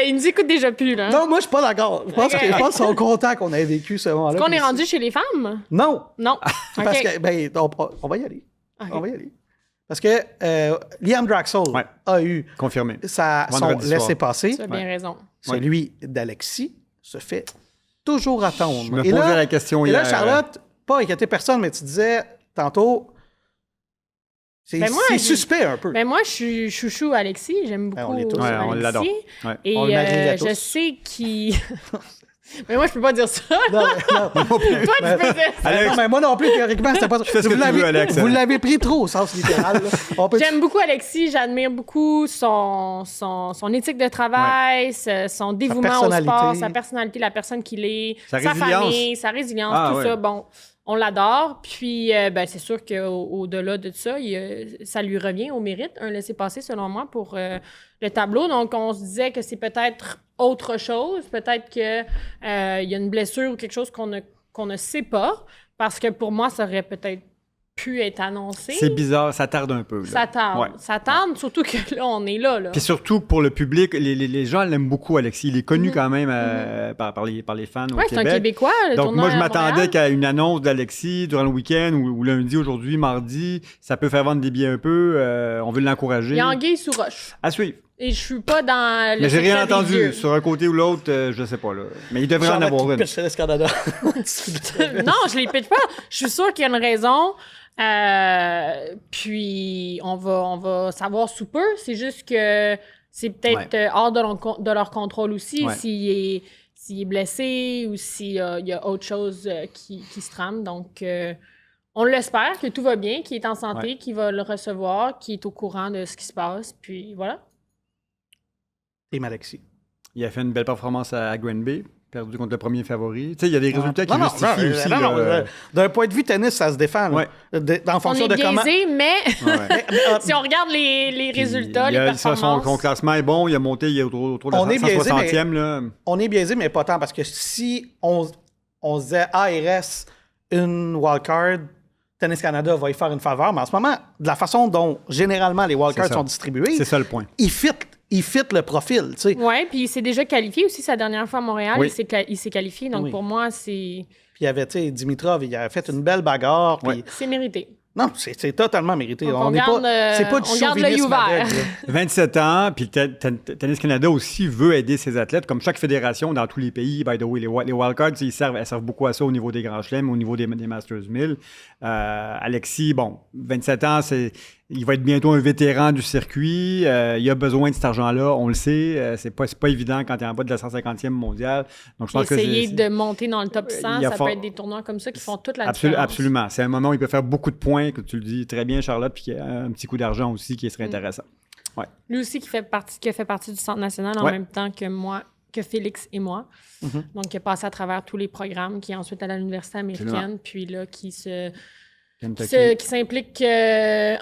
Ils nous écoutent déjà plus, là. Non, moi, je suis pas d'accord. Je pense Ok. qu'ils sont contents qu'on ait vécu ce moment-là. Est-ce qu'on Puis est rendu chez les femmes? Non, Non. parce OK. que, ben, on va y aller. Ok. On va y aller. Parce que Liam Draxel Ouais. a eu Confirmé. son Vendredi soir. laissez-passer. Tu as bien raison. Celui d'Alexis se fait toujours attendre. Je me Et posais là, la question et là, hier. Charlotte, pas inquiéter personne, mais tu disais tantôt, c'est Ben moi, c'est j'ai- suspect un peu. Ben moi, je suis chouchou Alexis. J'aime beaucoup on l'est tous. Ouais, Alexis. on l'adore. Ouais. Et On le marierait je tous. sais qu'il... mais moi, je peux pas dire ça. Non, non. Toi, tu peux dire ça. Alex. Non, mais moi non plus, théoriquement, c'était pas fais ce que tu veux, Alex. Vous l'avez pris trop au sens littéral. là. On peut- J'aime beaucoup Alexis, j'admire beaucoup son éthique de travail, son dévouement au personnalité. sport, sa personnalité, la personne qu'il est, Sa sa résilience. famille, sa résilience, Ah, tout ouais. ça. Bon, on l'adore. Puis, ben, c'est sûr qu'au-delà de ça, ça lui revient au mérite, un laissez-passer, selon moi, pour le tableau. Donc, on se disait que c'est peut-être autre chose. Peut-être qu'il y a une blessure ou quelque chose qu'on ne sait pas. Parce que pour moi, ça aurait peut-être pu être annoncé. C'est bizarre, ça tarde un peu. Là. Ça tarde. Ouais. Ça tarde, surtout que là, on est là. Puis surtout pour le public, les gens l'aiment beaucoup, Alexis. Il est connu quand même par les fans au Oui, Québec. c'est un Québécois. Le Donc, moi, je tournoi à m'attendais Montréal. qu'à une annonce d'Alexis durant le week-end ou lundi, aujourd'hui, mardi. Ça peut faire vendre des billets un peu. On veut l'encourager. Il y a anguille sous roche. À suivre. Et je suis pas dans le Mais j'ai rien secret des entendu. dieux. Sur un côté ou l'autre, je sais pas. Là. Mais il devrait en Charlotte avoir qui une. pitch Tennis Canada. Non, je les pitch pas. Je suis sûre qu'il y a une raison. Puis, on va savoir sous peu. C'est juste que c'est peut-être hors de leur contrôle aussi s'il est blessé ou s'il y a autre chose qui se trame. Donc, on l'espère que tout va bien, qu'il est en santé, qu'il va le recevoir, qu'il est au courant de ce qui se passe. Puis, voilà. Et Alexis. Il a fait une belle performance à Green Bay, perdu contre le premier favori. Tu sais, il y a des résultats qui justifient aussi. D'un point de vue tennis, ça se défend. Là. En fonction on est de comment. biaisé, mais si on regarde les résultats, les performances... Son classement est bon, il a monté, il est autour de la 160e. Là. On est biaisé, mais pas tant, parce que si on se disait il reste une wildcard, Tennis Canada va y faire une faveur, mais en ce moment, de la façon dont généralement les wildcards sont distribués, c'est ça le point. Il fit le profil, tu sais. Oui, puis il s'est déjà qualifié aussi sa dernière fois à Montréal. Oui. Il s'est qualifié, donc pour moi, c'est... Puis il y avait, tu sais, Dimitrov, il avait fait une belle bagarre. Puis... C'est mérité. Non, c'est totalement mérité. Donc, on garde l'œil ouvert. 27 ans, puis Tennis Canada aussi veut aider ses athlètes, comme chaque fédération dans tous les pays. By the way, les wildcards, elles servent beaucoup à ça au niveau des Grands Chelems, au niveau des Masters 1000. Alexis, 27 ans, il va être bientôt un vétéran du circuit. Il a besoin de cet argent-là, on le sait. C'est pas évident quand tu es en bas de la 150e mondiale. Donc, je pense essayer de monter dans le top 100, ça peut être des tournois comme ça qui font toute la différence. Absolument. C'est un moment où il peut faire beaucoup de points, que tu le dis très bien, Charlotte, puis qu'il y a un petit coup d'argent aussi qui serait intéressant. Ouais. Lui aussi qui a fait partie du Centre national en même temps que moi, que Félix et moi. Donc, qui a passé à travers tous les programmes, qui est ensuite à l'université américaine, puis là, qui s'implique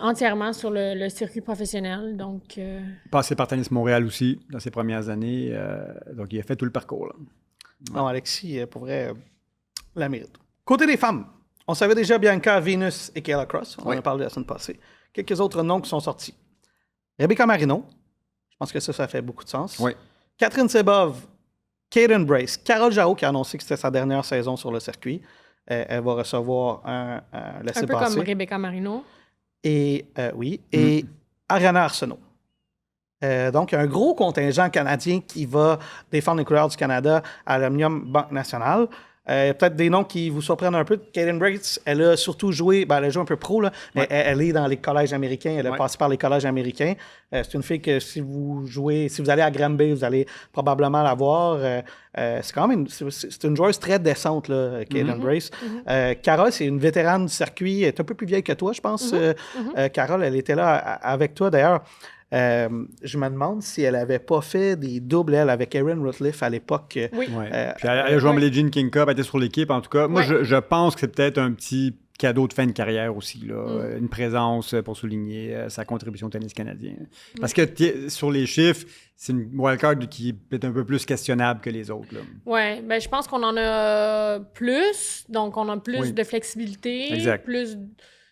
entièrement sur le circuit professionnel. Donc, passé par Tennis Montréal aussi dans ses premières années. Donc, il a fait tout le parcours. Là. Non, Alexis, pour vrai, la mérite. Côté des femmes, on savait déjà Bianca, Venus et Kayla Cross. On en a parlé la semaine passée. Quelques autres noms qui sont sortis. Rebecca Marino. Je pense que ça fait beaucoup de sens. Oui. Catherine Sebov, Kaden Brace, Carole Jao qui a annoncé que c'était sa dernière saison sur le circuit. Elle va recevoir un laissez-passer. Un peu comme Rebecca Marino. Et et Ariana Arsenault. Donc, il y a un gros contingent canadien qui va défendre les couleurs du Canada à l'Omnium Banque Nationale. Peut-être des noms qui vous surprennent un peu. Kaden Brace, elle a surtout joué, elle a joué un peu pro, là, mais elle est dans les collèges américains, elle a passé par les collèges américains. C'est une fille que si vous allez à Granby, vous allez probablement la voir. C'est quand même c'est une joueuse très décente, là, Kaden Brace. Carole, c'est une vétérane du circuit, elle est un peu plus vieille que toi, je pense. Carole, elle était là avec toi, d'ailleurs. Je me demande si elle n'avait pas fait des doubles, elle, avec Erin Rutliff à l'époque. Oui. Puis elle a joué en Billie Jean King Cup, elle était sur l'équipe. En tout cas, moi, je pense que c'est peut-être un petit cadeau de fin de carrière aussi. Là. Une présence pour souligner sa contribution au tennis canadien. Parce que sur les chiffres, c'est une wildcard qui est peut-être un peu plus questionnable que les autres. Oui, ben, je pense qu'on en a plus. Donc, on a plus de flexibilité, plus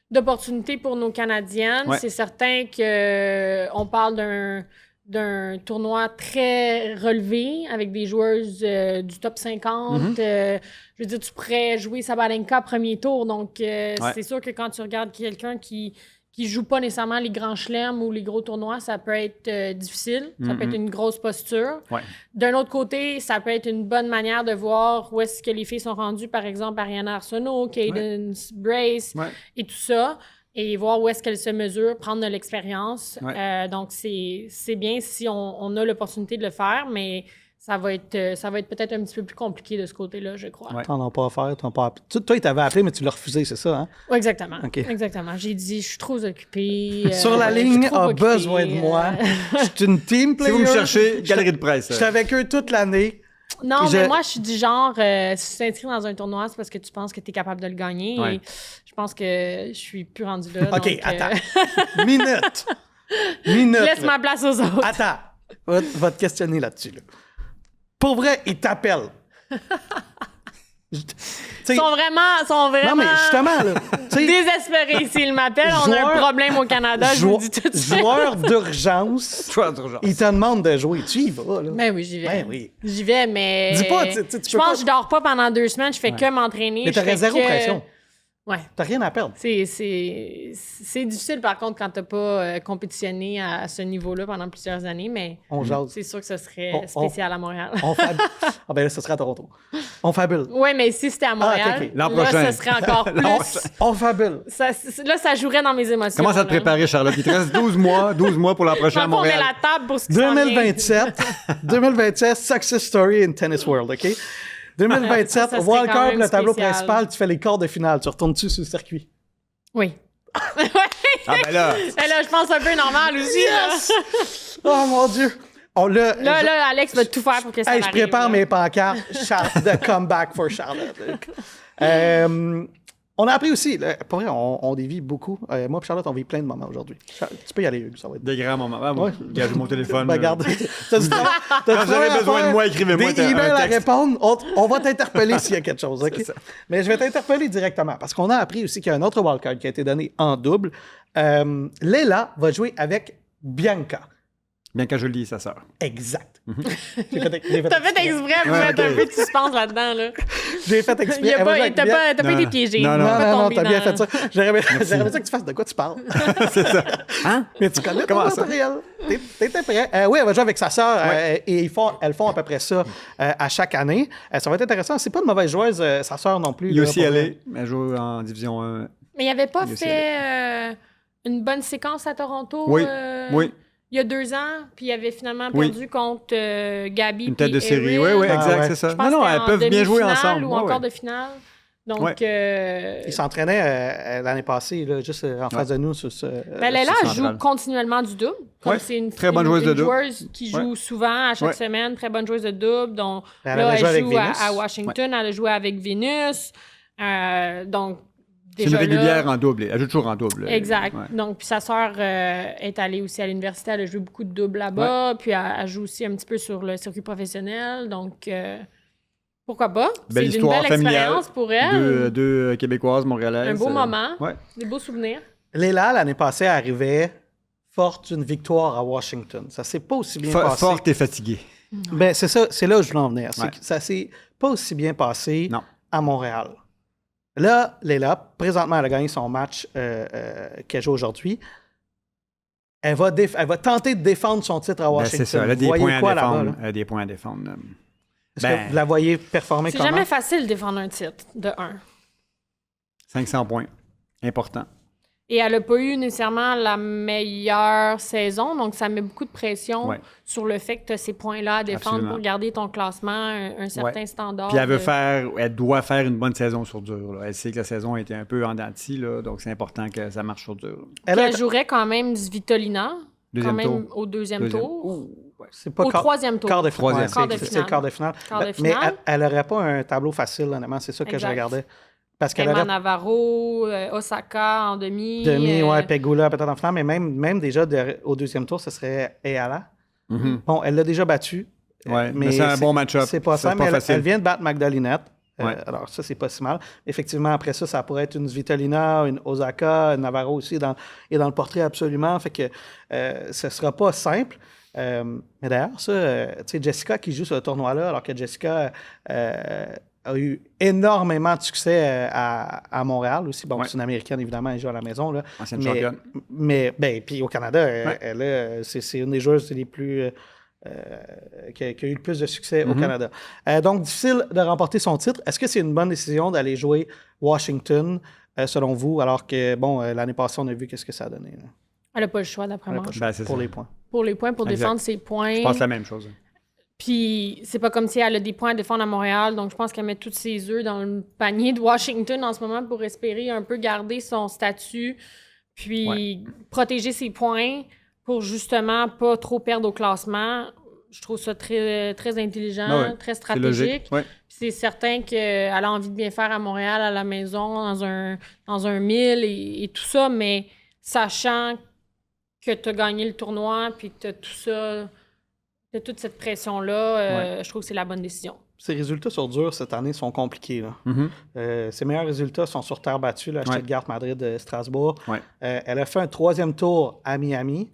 d'opportunités pour nos Canadiennes. C'est certain qu'on parle d'un tournoi très relevé avec des joueuses du top 50. Je veux dire, tu pourrais jouer Sabalenka premier tour. Donc, c'est sûr que quand tu regardes quelqu'un qui joue pas nécessairement les grands chelems ou les gros tournois, ça peut être difficile. Ça peut être une grosse posture. D'un autre côté, ça peut être une bonne manière de voir où est-ce que les filles sont rendues. Par exemple, Ariana Arsenault, Kaden Brace et tout ça. Et voir où est-ce qu'elles se mesurent, prendre de l'expérience. Donc, c'est bien si on a l'opportunité de le faire, mais ça va être peut-être un petit peu plus compliqué de ce côté-là, je crois. T'en as pas à faire, toi, il t'avait appelé, mais tu l'as refusé, c'est ça, hein? Oui, exactement. Okay. J'ai dit, je suis trop occupée. Sur la ligne, a besoin de moi. Je suis une team player. Si vous me cherchez, galerie de presse. Je suis avec eux toute l'année. Non, mais moi, je suis du genre, si tu t'inscris dans un tournoi, c'est parce que tu penses que tu es capable de le gagner. Et je pense que je suis plus rendue là. OK, donc, attends. Minute. Laisse ma place aux autres. Attends. Va te questionner là-dessus. Là. Pour vrai, il t'appelle. sais, sont vraiment non, mais justement, là, tu sais, désespérés. S'ils m'appellent, on a un Joueur- problème au Canada, je vous le dis tout de suite. joueur d'urgence, Choix d'urgence. il te demande de jouer. Tu y vas, là. Ben oui, j'y vais. Ben oui. J'y vais, mais. Dis pas, tu Je peux pense pas- que je dors pas pendant 2 semaines, je fais que m'entraîner. Mais je t'aurais fais zéro que- pression. Ouais. T'as rien à perdre. C'est difficile, par contre, quand t'as pas compétitionné à ce niveau-là pendant plusieurs années, mais On jase. c'est sûr que ce serait On- spécial à Montréal. On fabule. Ah ben là, ce serait à Toronto. On fabule. Oui, mais si c'était à Montréal, ok, ok. L'an là, prochain. ce serait encore plus... On fabule. Là, ça jouerait dans mes émotions. Commence à te là. préparer, Charlotte. Il te reste 12 mois pour la prochaine à Dans le fond, on met Montréal. la table pour ce qui s'en vient. 2027, success story in Tennis World, OK? 2027, Ça serait quand wildcard, même le tableau spécial. principal, tu fais les quarts de finale, tu retournes-tu sur le circuit? Oui. Ah ben là, Et là, je pense un peu normal aussi. Yes! Oh mon Dieu! On l'a. Là, Alex va tout faire pour que ça Hey, je arrive. prépare là. mes pancartes. The comeback for Charlotte. On a appris aussi, là, pour vrai, on dévie beaucoup. Moi et Charlotte, on vit plein de moments aujourd'hui. Tu peux y aller, Hugues, ça va être. des grands moments. Ah, bon, Ouais. Regarde, j'ai mon téléphone. Ben, regarde, t'as du travail- t'as du Quand vous travail avez à besoin faire, de moi, écrivez-moi des un emails à texte. répondre. On va t'interpeller s'il y a quelque chose, OK? C'est ça. Mais je vais t'interpeller directement parce qu'on a appris aussi qu'il y a un autre wildcard qui a été donné en double. Leila va jouer avec Bianca. Bien quand je le dis, sa sœur. Exact. Mhm. T'as fait exprès pour Ouais, mettre ok. un peu de suspense là-dedans. Là. J'ai fait exprès. Il y a Elle va pas, jouer avec t'as Bian- pas, t'as pas Non, été piégé. non, Non, T'as pas non, non, tombé t'as bien dans- fait ça. J'aurais besoin que tu fasses de quoi tu parles. C'est ça. Hein? Mais tu connais ton Comment ça? matériel. T'étais prêt. Oui, elle va jouer avec sa sœur et elles font à peu près ça à chaque année. Ça va être intéressant. C'est pas une mauvaise joueuse, sa sœur non plus. Il y a là, aussi pour- elle joue en division 1. Mais il avait pas Il y a aussi fait une bonne séquence à Toronto Oui, oui. il y a 2 ans, puis il avait finalement Oui. perdu contre Gabi. Une tête puis de série. Erin. Oui, oui, Ah, exact, ouais. c'est ça. Je pense Non, que elles c'était en peuvent bien jouer demi-finale ensemble. ou Ouais, en quart ouais. de finale. Donc, Ouais. Ils s'entraînaient l'année passée, là, juste en face de nous. Sur ce, ben, Leila c'est joue central. continuellement du double. Comme Ouais. c'est une Très bonne joueuse de double. joueuse qui joue souvent à chaque Ouais. semaine, très bonne joueuse de double. Donc, Elle là, avait joué elle avec joue Vénus. à Washington, elle a joué avec Vénus. Donc, C'est une déjà régulière là, en double. Elle joue toujours en double. Exact. Ouais. Donc, puis sa sœur est allée aussi à l'université, elle a joué beaucoup de double là-bas, puis elle joue aussi un petit peu sur le circuit professionnel. Donc, pourquoi pas? Belle C'est une histoire belle familiale. expérience pour elle. Deux Québécoises, Montréalaises. Un beau moment. Ouais. Des beaux souvenirs. Léla, l'année passée, arrivait forte d'une victoire à Washington. Ça s'est pas aussi bien passé. Forte et fatiguée. Ben, c'est ça, c'est là où je voulais en venir. C'est Ouais. que ça s'est pas aussi bien passé Non. à Montréal. Là, Léla, présentement, elle a gagné son match qu'elle joue aujourd'hui. Elle va tenter de défendre son titre à Ben, Washington. c'est ça. Elle a Vous des voyez points quoi à là-bas, défendre. là? Elle a des points à défendre. Est-ce Ben, que vous la voyez performer C'est comment? jamais facile de défendre un titre, de 1. 500 points. Important. Et elle n'a pas eu nécessairement la meilleure saison, donc ça met beaucoup de pression Ouais. sur le fait que tu as ces points-là à défendre Absolument. pour garder ton classement, un certain standard. Puis de- elle doit faire une bonne saison sur dur. Là. Elle sait que la saison a été un peu en dents de scie, là, donc c'est important que ça marche sur dur. Elle Puis a- elle jouerait quand même Deuxième Svitolina, quand même tour. au deuxième tour. c'est pas Au troisième tour. quart de Troisième. finale. Quart de C'est finale. le quart de finale. Quart de Mais finale. elle n'aurait pas un tableau facile, honnêtement. C'est ça que je Exact. regardais. Parce qu'elle Emma aurait Navarro, Osaka en demi. Pegula peut-être en finale, mais même déjà au deuxième tour, ce serait Ayala. Mhm. Bon, elle l'a déjà battu. Ouais, mais c'est un bon match-up. C'est pas C'est simple. pas Elle, facile. elle vient de battre Magdalinette. Ouais. Alors, ça, c'est pas si mal. Effectivement, après ça, ça pourrait être une Svitolina, une Osaka, une Navarro aussi est dans le portrait absolument. Fait que ce sera pas simple. Mais d'ailleurs, ça, tu sais, Jessica qui joue ce tournoi-là, alors que Jessica a eu énormément de succès à Montréal aussi. Bon, Ouais. c'est une Américaine, évidemment, elle joue à la maison. Là. Ancienne championne. Mais puis au Canada, c'est une des joueuses les plus... qui a eu le plus de succès au Canada. Donc, difficile de remporter son titre. Est-ce que c'est une bonne décision d'aller jouer Washington, selon vous, alors que, bon, l'année passée, on a vu qu'est-ce que ça a donné là, Elle n'a pas le choix, d'après moi. Ben, c'est pour ça. les points? Pour les points, pour Exact. défendre ses points. Je pense la même chose. Puis c'est pas comme si elle a des points à défendre à Montréal, donc je pense qu'elle met tous ses œufs dans le panier de Washington en ce moment pour espérer un peu garder son statut, puis protéger ses points pour justement pas trop perdre au classement. Je trouve ça très, très intelligent, Ben ouais, très C'est logique. stratégique. Ouais. Puis c'est certain qu'elle a envie de bien faire à Montréal, à la maison, dans un 1000 et tout ça, mais sachant que tu as gagné le tournoi, puis que tu as tout ça, t'as toute cette pression-là, je trouve que c'est la bonne décision. ses résultats sur dur cette année sont compliqués. Là. Ses meilleurs résultats sont sur terre battue, là, à Stuttgart, Madrid, Strasbourg. Ouais. Elle a fait un 3e tour à Miami.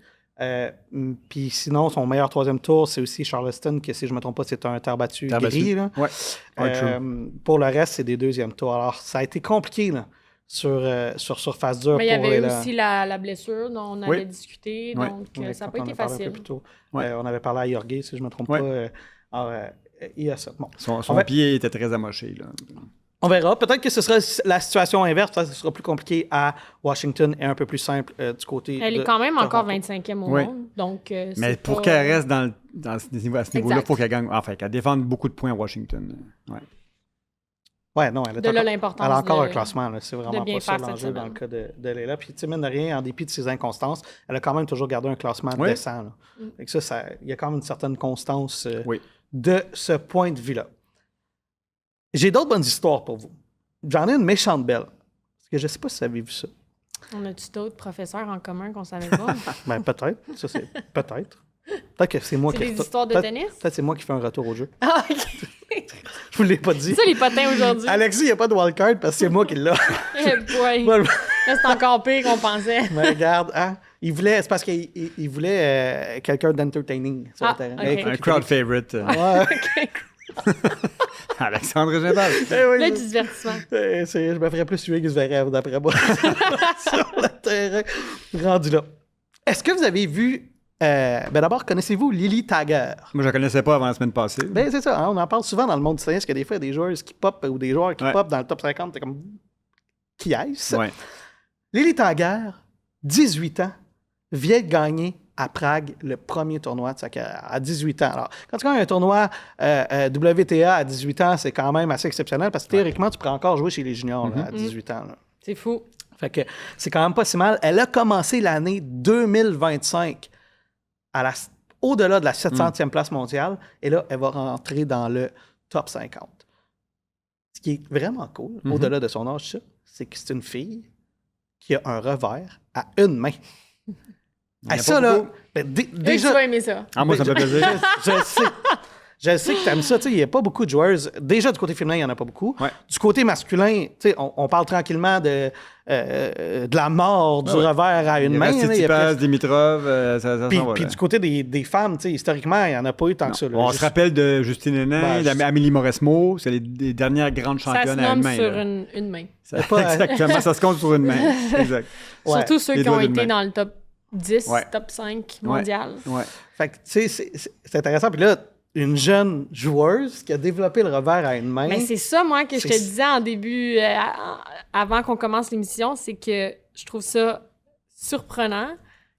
Puis sinon, son meilleur 3e tour, c'est aussi Charleston, que si je ne me trompe pas, c'est un terre battue gris. Là. Ouais. Pour le reste, c'est des 2e tours. Alors, ça a été compliqué là, sur surface dure. Mais il y avait pour aussi la blessure dont on avait discuté, donc ça n'a pas été facile. On avait parlé à Jorge, si je ne me trompe pas. Alors, il y a ça. Bon. Son pied était très amoché. Là. On verra. Peut-être que ce sera la situation inverse. Peut-être que ce sera plus compliqué à Washington et un peu plus simple du côté. Elle est quand même encore 25e au monde. Donc, mais pour qu'elle reste à ce niveau-là, il faut qu'elle gagne. Enfin, qu'elle défende beaucoup de points à Washington. Ouais, non, elle a l'importance. Elle a encore un classement. Là. C'est vraiment pas ça l'enjeu semaine. dans le cas de Leila. Puis, tu sais, mine de rien, en dépit de ses inconstances, elle a quand même toujours gardé un classement décent. Là. Et ça, il y a quand même une certaine constance de ce point de vue-là. J'ai d'autres bonnes histoires pour vous. J'en ai une méchante belle. Parce que je ne sais pas si vous avez vu ça. On a-tu d'autres professeurs en commun qu'on ne savait pas? Ben, peut-être. Ça, c'est peut-être. Peut-être que c'est moi qui... C'est des histoires de tennis? Peut-être que c'est moi qui fais un retour au jeu. Ah, OK. Je vous l'ai pas dit. C'est ça, les potins aujourd'hui. Alexis, il n'y a pas de wildcard parce que c'est moi qui l'ai. Là, c'est encore pire qu'on pensait. Mais regarde, hein? C'est parce qu'il voulait quelqu'un d'entertaining sur le terrain. Okay. Un crowd favorite. Ouais. Alexandre Gébal. Le divertissement. Je me ferais plus suer que Zverev, d'après moi. Sur le terrain. Rendu là. Est-ce que vous avez vu... d'abord, connaissez-vous Lily Tagger? Moi, je la connaissais pas avant la semaine passée. Ben, c'est ça. Hein, on en parle souvent dans le monde du tennis, qu'il y a des fois des joueurs qui pop ou des joueurs qui pop dans le top 50. T'es comme... Qui est-ce? Ouais. Lily Tagger, 18 ans, vient de gagner à Prague le premier tournoi de sa carrière, à 18 ans. Alors, quand tu gagnes un tournoi WTA à 18 ans, c'est quand même assez exceptionnel parce que théoriquement, tu pourrais encore jouer chez les juniors là, à 18 ans. Là. C'est fou. Fait que c'est quand même pas si mal. Elle a commencé l'année 2025 au-delà de la 700e place mondiale et là, elle va rentrer dans le top 50. Ce qui est vraiment cool, au-delà de son âge, c'est que c'est une fille qui a un revers à une main. Ça, là, déjà... Tu vas aimer ça. Ah, moi, ça me fait plaisir. Je sais que tu aimes ça. Il n'y a pas beaucoup de joueuses. Déjà, du côté féminin, il n'y en a pas beaucoup. Ouais. Du côté masculin, on parle tranquillement de la mort du revers à une main. Tsitsipas, Dimitrov, Puis du côté des femmes, historiquement, il n'y en a pas eu tant que ça. Là. On se rappelle de Justine Henin, d'Amélie Mauresmo. C'est les dernières grandes championnes à une main. Ça se nomme sur une main. Exactement, ça se compte sur une main. Exact. Surtout ceux qui ont été dans le top 10, top 5 mondial. Ouais. Fait que, tu sais, c'est intéressant. Puis là, une jeune joueuse qui a développé le revers à une main. Mais c'est ça, moi, que je te disais en début, avant qu'on commence l'émission, c'est que je trouve ça surprenant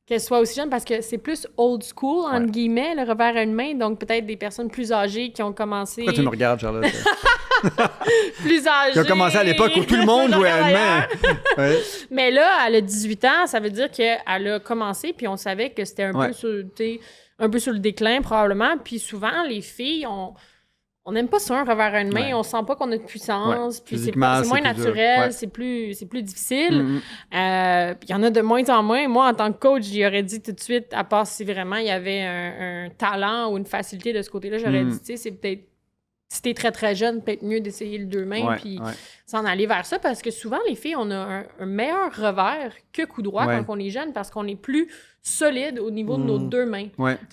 qu'elle soit aussi jeune parce que c'est plus old school, entre guillemets, le revers à une main. Donc, peut-être des personnes plus âgées qui ont commencé... Pourquoi tu me regardes, Charlotte? Plus âgées. Qui ont commencé à l'époque où tout le monde jouait à une main. Ouais. Mais là, elle a 18 ans, ça veut dire qu'elle a commencé, puis on savait que c'était un peu sur le déclin, probablement. Puis souvent, les filles, on n'aime pas ça, un revers à une main. On sent pas qu'on a de puissance. Puis c'est moins naturel, c'est plus difficile. Il y en a de moins en moins. Moi, en tant que coach, j'aurais dit tout de suite, à part si vraiment il y avait un talent ou une facilité de ce côté-là, j'aurais dit, tu sais, c'est peut-être... Si t'es très, très jeune, peut-être mieux d'essayer le deux mains puis s'en aller vers ça. Parce que souvent, les filles, on a un meilleur revers que coup droit quand on est jeune parce qu'on est plus solide au niveau de nos deux mains.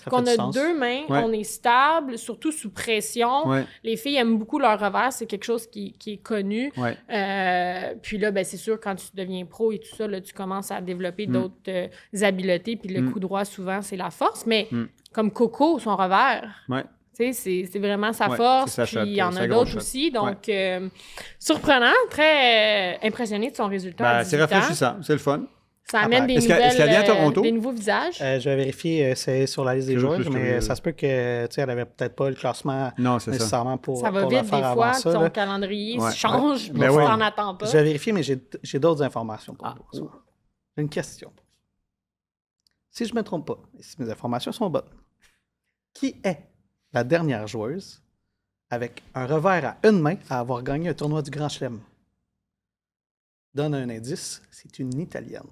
Quand on a deux mains, on est stable, surtout sous pression. Les filles aiment beaucoup leur revers. C'est quelque chose qui est connu. Puis là, ben, c'est sûr, quand tu deviens pro et tout ça, là, tu commences à développer d'autres habiletés. Puis le coup droit, souvent, c'est la force. Mais comme Coco, son revers... Tu sais, c'est vraiment sa force, puis il y en a d'autres aussi. Donc, surprenant, très impressionné de son résultat. C'est rafraîchissant, c'est le fun. Ça amène des nouveaux visages. Je vais vérifier, c'est sur la liste des joueurs, mais ça se peut que, tu sais, elle avait peut-être pas le classement nécessairement pour ça va pour vite des fois, ça, ton calendrier change, mais tu n'en attends pas. Je vais vérifier, mais j'ai d'autres informations pour vous. J'ai une question. Si je ne me trompe pas, et si mes informations sont bonnes, qui est la dernière joueuse avec un revers à une main à avoir gagné un tournoi du Grand Chelem? Donne un indice, c'est une Italienne.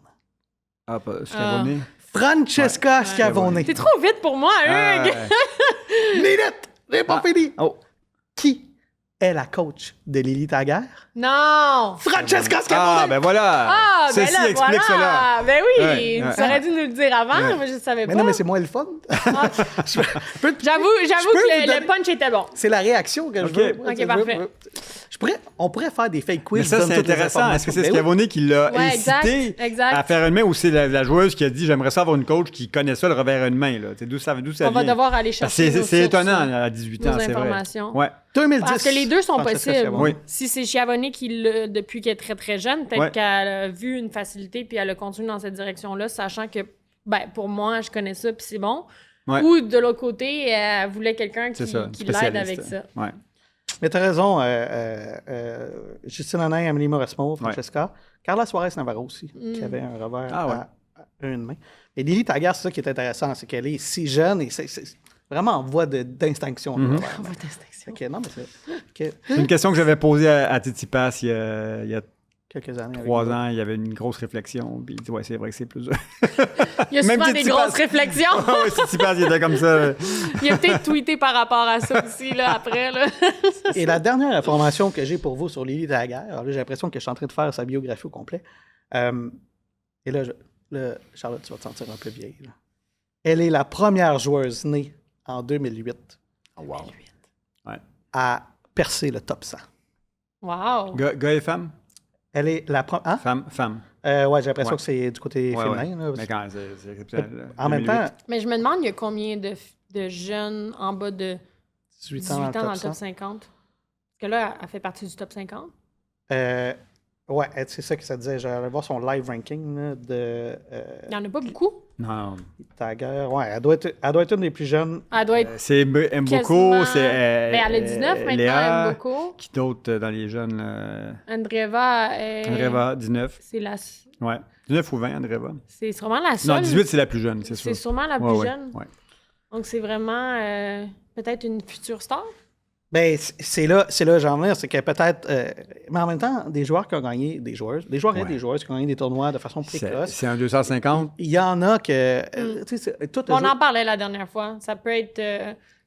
Schiavone. Francesca Schiavone. C'est trop vite pour moi, Hugues! Minute! J'ai pas fini! Qui est la coach de Lily Taguerre. Non! Francesca Ah, Scamone! ben voilà! Ah, ben Ceci là, explique voilà! cela. Ben oui! Ouais, ouais. Tu aurais dû nous le dire avant, moi je savais Mais pas. non, mais c'est moins le fun. Ah, Je peux- J'avoue peux que vous le donner- punch était bon. C'est la réaction que je Ok. veux. Ok, parfait. On pourrait faire des fake quiz. Mais ça, je donne c'est toutes les intéressant. Est-ce que c'est informations. Ben oui. Schiavone qui l'a Ouais, incité exact. à faire une main ou c'est la joueuse qui a dit j'aimerais ça avoir une coach qui connaît ça, le revers à une main? Là. D'où ça On vient? va devoir aller Parce chercher que nos c'est sources, étonnant à 18 ans, nos c'est vrai. informations. Ouais. 2010. Parce que les deux sont Francesca possibles. Schiavone. Oui. Si c'est Schiavone qui l'a depuis qu'elle est très très jeune, peut-être Ouais. qu'elle a vu une facilité puis elle a continué dans cette direction-là, sachant que, ben, pour moi, je connais ça puis c'est bon. Ouais. Ou de l'autre côté, elle voulait quelqu'un C'est qui, ça, qui l'aide spécialiste. avec ça. Ouais. Mais t'as raison, Justine Henin, Amélie Mauresmo, Francesca. Carla Suarez-Navarro aussi, qui avait un revers Ah ouais. à une main. Et Lily Taguerre, c'est ça qui est intéressant, c'est qu'elle est si jeune et c'est vraiment en voie d'extinction. le revers. Ok, non, mais c'est C'est une question que j'avais posée à Titi Pass il y a quelques années. 3 ans. Il y avait une grosse réflexion. Puis il dit ouais, c'est vrai que c'est plus. Il y a Même souvent si des tu grosses passes- réflexions. ouais, Titi Pass, il était comme ça. Il a peut-être tweeté par rapport à ça aussi, là, après. Là. Et la dernière information que j'ai pour vous sur Lily Taguerre, alors là, j'ai l'impression que je suis en train de faire sa biographie au complet. Et là, Charlotte, tu vas te sentir un peu vieille. Là. Elle est la première joueuse née en 2008 Wow. Ouais. à percer le top 100. Wow! Gars et femmes? Elle est la première. Hein? Femme. Ouais, j'ai l'impression Ouais. que c'est du côté Ouais, féminin. ouais. Là. Mais quand c'est exceptionnel. là. En même 2008. temps, Mais je me demande, il y a combien de jeunes en bas de 18 18 ans ans dans le top top 100. 50? Parce que là, elle fait partie du top 50. Ouais, c'est ça que ça disait. J'allais voir son live ranking là, de Il n'y en a pas beaucoup. Non. Taguerre. Ouais, elle doit être une des plus jeunes. Elle doit être C'est Mboko, quasiment... c'est. Ben, elle a 19 maintenant, Léa. Mboko. Qui d'autre dans les jeunes? Là? Andreeva est... Andreeva, 19. C'est la... Ouais. 19 ou 20, Andreeva. C'est sûrement la seule. Non, 18, c'est la plus jeune, c'est sûr. C'est sûrement la plus Ouais, ouais, jeune. ouais. Donc, c'est vraiment peut-être une future star. Ben, c'est là, j'en venir, c'est que peut-être. Mais en même temps, des joueurs qui ont gagné, des joueurs et des joueuses qui ont gagné des tournois de façon précoce. C'est un 250. Il y en a que. Tu sais, tout On en parlait la dernière fois. Ça peut être,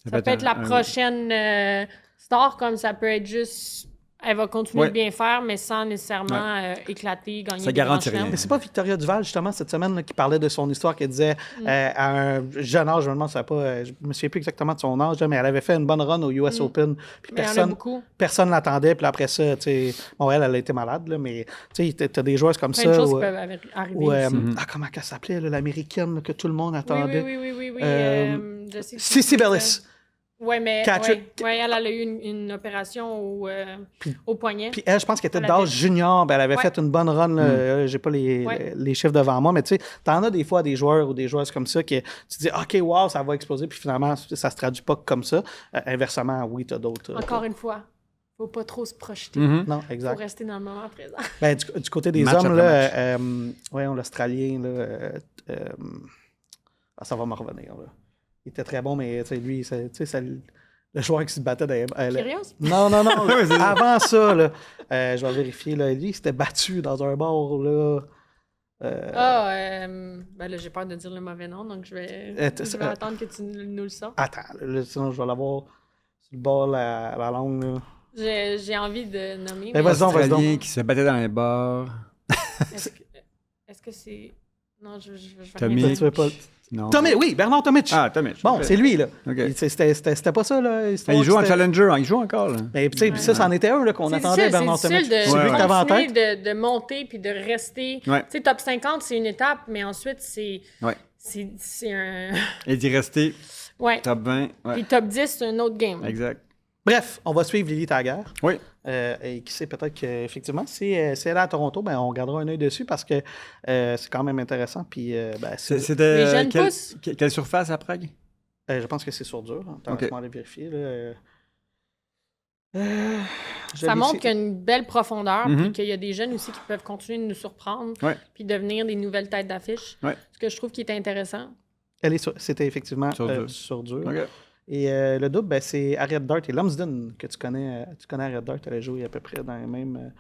ça peut être la prochaine star, comme ça peut être juste... Elle va continuer Ouais. de bien faire, mais sans nécessairement éclater, gagner Ça des garantit grands chelems. rien. Mais c'est pas Victoria Duval, justement, cette semaine, là, qui parlait de son histoire, qui disait à un jeune âge, je me demande, je me souviens plus exactement de son âge, là, mais elle avait fait une bonne run au US Open. Puis Mais il y en a beaucoup. personne l'attendait. Puis après ça, tu sais, bon, elle a été malade, là, mais tu sais, t'as des joueuses comme Plein de ça. choses où, qui peuvent arriver. où, aussi. comment elle s'appelait, là, l'américaine, là, que tout le monde Oui, attendait. oui. Je sais que Cici c'est- Bellis. Oui, mais Catherine- elle a eu une opération au poignet. Puis elle, je pense qu'elle était On d'âge l'appelle. junior, ben, elle avait Ouais. fait une bonne run. Là, j'ai pas Ouais. les chiffres devant moi, mais tu sais, t'en as des fois des joueurs ou des joueuses comme ça qui tu dis, OK, wow, ça va exploser, puis finalement, ça se traduit pas comme ça. Inversement, oui, t'as d'autres. Encore une fois, faut pas trop se projeter. Mhm. Non, Faut exact. rester dans le moment présent. Ben, du côté des Match hommes, après là, ouais, l'Australien, là, ça va me revenir. Là. Il était très bon, mais tu sais, lui, tu sais, le joueur qui se battait Curious? Non. Ouais, c'est ça. Avant ça, là, je vais vérifier. Là, lui, il s'était battu dans un bar. Là, Ben là, j'ai peur de dire le mauvais nom, donc je vais attendre que tu nous le sortes. Attends, là, sinon je vais l'avoir sur le bord la langue. Là. J'ai envie de nommer. Ben, mais vas-y donc, vas-y donc. Australien qui se battait dans les bars. Est-ce que c'est... Non, je vais Tommy. rien Tu veux pas... Non. Tomic, oui, Bernard Tomic. Ah, Tomic. Bon, c'est lui, là. OK. C'était pas ça, là. Il joue en Challenger, il joue encore. Là. Mais tu sais, ça, c'en était un là, qu'on C'est attendait, difficile, Bernard c'est Tomic. difficile de Celui que t'avais en tête. continuer de monter puis de rester. Ouais. Tu sais, top 50, c'est une étape, mais ensuite, c'est Ouais. un... Et d'y rester Ouais. top 20. Ouais. Puis top 10, c'est un autre game. Exact. Bref, on va suivre Lily Taguerre. Oui. Et qui sait, peut-être qu'effectivement, si elle est à Toronto, ben, on gardera un œil dessus parce que c'est quand même intéressant. Puis, ben, C'était Les jeunes pousses. quelle surface à Prague? je pense que c'est sur dur. Attends, Ok. laisse-moi aller vérifier. Là. Ça montre qu'il y a une belle profondeur, Mhm. puis qu'il y a des jeunes aussi qui peuvent continuer de nous surprendre, Ouais. puis devenir des nouvelles têtes d'affiche. Ouais. Ce que je trouve qui est intéressant. C'était effectivement Sur dur. sur dur. OK. Et le double, ben, c'est Harriet Dart et Lumsden que tu connais. Tu connais Harriet Dart, elle a joué à peu près dans les mêmes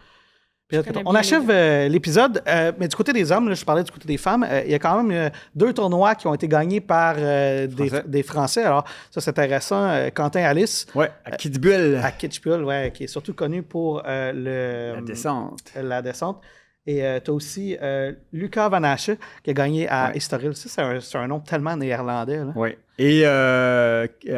Puis, connais on bien achève l'épisode, mais du côté des hommes, là, je parlais du côté des femmes, il y a quand même 2 tournois qui ont été gagnés par des Français. Alors, ça, c'est intéressant. Quentin Alice. Ouais, à Kitzbühel. À Kitzbühel, ouais, qui est surtout connu pour La descente. La descente. Et tu as aussi Lucas Van Asche qui a gagné à Estoril. Ça, c'est un nom tellement néerlandais. Là. Oui. Et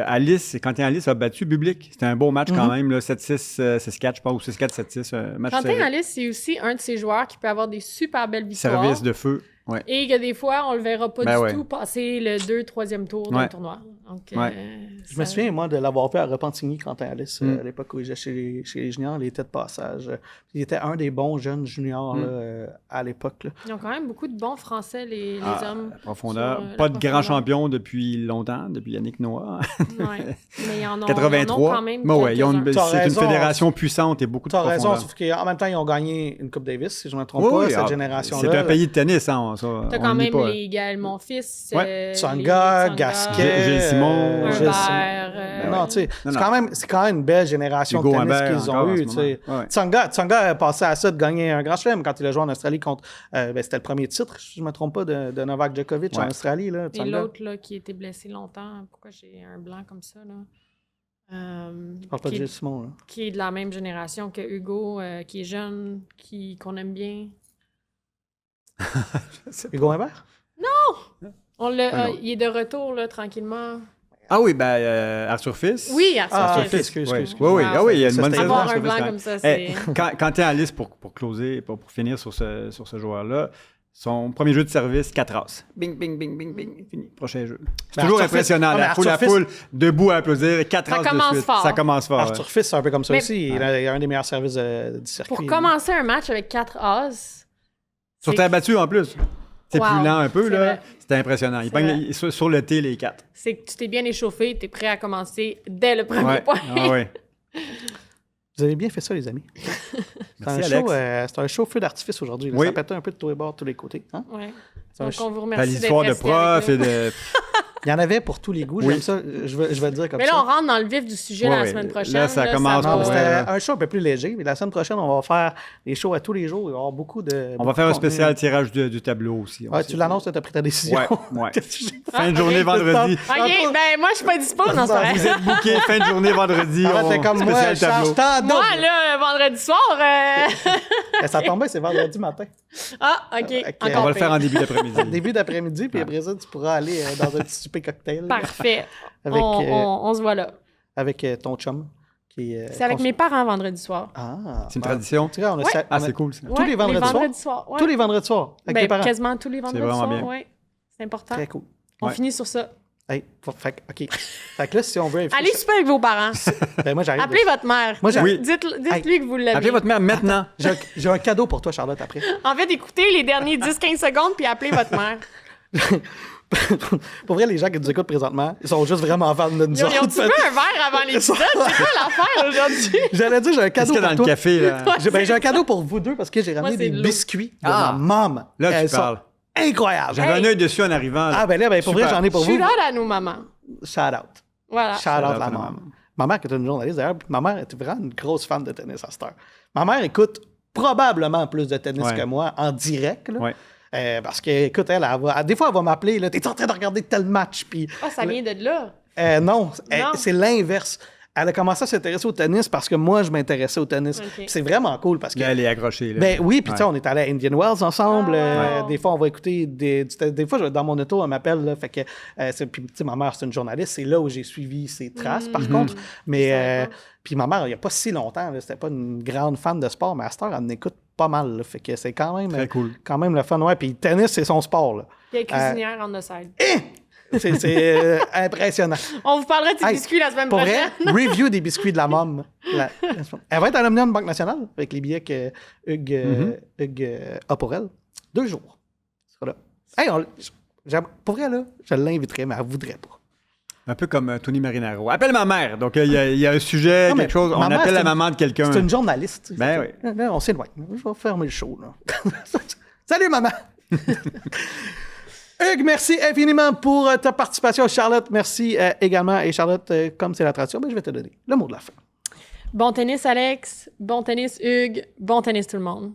Alice, Quentin Alice a battu Bublik. C'était un beau match quand même, là, 7-6, 6-4, je pense, ou 6-4, 7-6. Match Quentin serré. Alice, c'est aussi un de ces joueurs qui peut avoir des super belles victoires. Service de feu. Ouais. Et que des fois, on le verra pas Ben du ouais. tout passer le 2e, 3e tour d'un tournoi. Donc, Je me souviens, moi, de l'avoir vu à Repentigny, Quentin Alice, à l'époque où il était chez les juniors, il était de passage. Il était un des bons jeunes juniors là, à l'époque. Là. Ils ont quand même beaucoup de bons Français, les hommes. La profondeur. sur, Pas la de profondeur. grand champion depuis longtemps, depuis Yannick Noah. Ouais. Mais ils en ont, 83. ils en ont quand même Ben ouais, quelques-uns. c'est une raison. fédération puissante et beaucoup de Tu as raison, profondeur. sauf qu'en même temps, ils ont gagné une Coupe Davis, si je ne me trompe Oui, pas, cette ah, génération-là. C'est un pays de tennis, hein, ça. T'as on quand nie même pas. les Gaël Monfils, Ouais. Tsonga, les Gasquet, Gilles Simon, Humbert, Gilles Simon. Non, tu sais, Non, c'est quand même une belle génération Hugo de tennis Humbert qu'ils encore ont en eu. ce Tu sais. moment. Ouais. Tsonga a passé à ça de gagner un grand chelem quand il a joué en Australie contre. C'était le premier titre, si je ne me trompe pas, de Novak Djokovic en Australie. Là, Et Tsonga. l'autre là, qui était blessé longtemps, pourquoi j'ai un blanc comme ça? Là? Je parle pas de qui, Gilles Simon. Là. qui est de la même génération que Hugo, qui est jeune, qu'on aime bien. Hugo Humbert? Il est de retour, là, tranquillement. Ah oui, ben Arthur Fils. Oui, Arthur Ah, Fils. excuse. Oui, oui, ah oui, il y a une Ça, bonne c'était saison. Avoir Arthur un Fils, blanc quand comme même. ça, c'est... Quentin Alice, pour closer, pour finir sur ce joueur-là, son premier jeu de service, 4 as. Bing, bing, bing, bing, bing, fini. Prochain jeu. C'est Ben, toujours Arthur Fils- impressionnant. non, mais La Arthur foule debout à applaudir, 4 Ça as de commence suite. fort. Ça commence fort. Arthur Fils, c'est un peu comme ça Mais- aussi. Il a un des meilleurs services du circuit. Pour là. commencer un match avec 4 as... Sur terre battue, en plus. C'est Wow, plus lent un peu, c'est là. vrai. C'était impressionnant. Il C'est pogne vrai. sur le T, les 4. C'est que tu t'es bien échauffé, tu es prêt à commencer dès le premier Ouais. point. Ah ouais. Vous avez bien fait ça, les amis. Merci, Alex. C'est un show feu d'artifice aujourd'hui. là. Oui. Ça pète un peu de tous les bords, de tous les côtés. Hein? Ouais. C'est un Donc, ch- on vous T'as remercie d'être l'histoire de restés prof avec nous. et de... Il y en avait pour tous les goûts. Oui. J'aime ça. Je vais le dire comme Mais ça. là, on rentre dans le vif du sujet Ouais, la ouais. semaine prochaine. Là, ça commence Non, pour mais Ouais, c'était ouais. un show un peu plus léger. Mais la semaine prochaine, on va faire des shows à tous les jours. Il va y avoir beaucoup de. On va faire un spécial tirage du tableau aussi. Ouais, tu l'annonces, tu as pris ta décision. Ouais, ouais. Qu'est-ce que j'ai fait? Fin de journée ok. vendredi. OK, ben moi, je suis pas dispo dans ce Vous êtes booké, fin de journée vendredi. En fait, c'est comme moi, spécial je tableau. charge tant Moi, double. là, vendredi soir... Ça tombe bien, c'est vendredi matin. Ah, OK. Ok, On Encore va le faire pire. en début d'après-midi. Début d'après-midi, puis après ça, tu pourras aller dans un petit souper cocktail. Parfait. Avec, On se voit là. avec ton chum. C'est avec mes parents vendredi soir. Ah. C'est une ben, tradition. tu vois, on a Ouais. ça- Ah, on a- c'est cool. Ça. Tous les vendredis soirs? soirs. Ouais. Tous les vendredis soirs, avec tes Ben, parents. quasiment tous les vendredis vraiment soirs, bien. ouais. C'est important. Très cool. On Ouais. finit sur ça. Hey, OK. Fait que là, si on veut inviter Allez souper avec vos parents. ben, moi, j'arrive. Appelez votre mère. Moi, j'arrive. Oui. Dites-lui que vous l'avez. Appelez votre mère maintenant. J'ai un cadeau pour toi, Charlotte, après. En fait, écoutez les derniers 10-15 secondes puis appelez votre mère. Pour vrai, les gens qui nous écoutent présentement, ils sont juste vraiment fans de nous Ils ont-tu autres. bu un verre avant l'épisode? C'est quoi l'affaire aujourd'hui? J'allais dire, j'ai un Qu'est-ce cadeau qu'il y a pour dans le toi. café, là? J'ai un cadeau pour vous deux parce que j'ai ramené Moi, c'est des de l'eau. biscuits de Ah. ma maman. Là, tu Elles sont parles. incroyables. J'avais Hey. un œil dessus en arrivant. là. Ah, ben là, pour vrai, Super. j'en ai pour Je suis vous. là à nos mamans. Shout out. Voilà. Shout out out la à maman. maman. Ma mère, qui est une journaliste d'ailleurs, puis ma mère était vraiment une grosse fan de tennis à cette heure. Ma mère écoute probablement plus de tennis Ouais. que moi en direct. Là. Ouais. Parce que, écoute, des fois, elle va m'appeler, là, t'es en train de regarder tel match, puis Ah, ça vient de là. non, Non. c'est l'inverse. Elle a commencé à s'intéresser au tennis parce que moi, je m'intéressais au tennis. Ok. Puis c'est vraiment cool parce que. Là, elle est accrochée. Là. Ben oui, puis tu sais, Ouais. on est allé à Indian Wells ensemble. Ah, wow. Des fois, on va écouter des fois, dans mon auto, elle m'appelle. Là, fait que, puis, tu sais, ma mère, c'est une journaliste. C'est là où j'ai suivi ses traces, par contre. Mais, Je savais pas. puis ma mère, il n'y a pas si longtemps, là, c'était pas une grande fan de sport, mais à cette heure, elle en écoute pas mal. Là, fait que c'est quand même, Très cool. quand même le fun. Ouais, puis le tennis, c'est son sport. Là. Il y a cuisinière on the side. C'est impressionnant. On vous parlera de Hey, biscuits la semaine Pour vrai, prochaine. review des biscuits de la mom. Elle va être à l'Omnium Banque Nationale avec les billets que Hugues a pour elle. 2 jours. Elle sera là. Hey, pour vrai, là, je l'inviterais, mais elle ne voudrait pas. Un peu comme Tony Marinaro. Appelle ma mère. Donc, il y a un sujet, Non, mais quelque chose. On ma mère, appelle la c'est une- maman de quelqu'un. C'est une journaliste. Ben oui. Là, on s'éloigne. Je vais fermer le show. Là. Salut, maman! Hugues, merci infiniment pour ta participation. Charlotte, merci également. Et Charlotte, comme c'est la tradition, ben, je vais te donner le mot de la fin. Bon tennis, Alex. Bon tennis, Hugues. Bon tennis, tout le monde.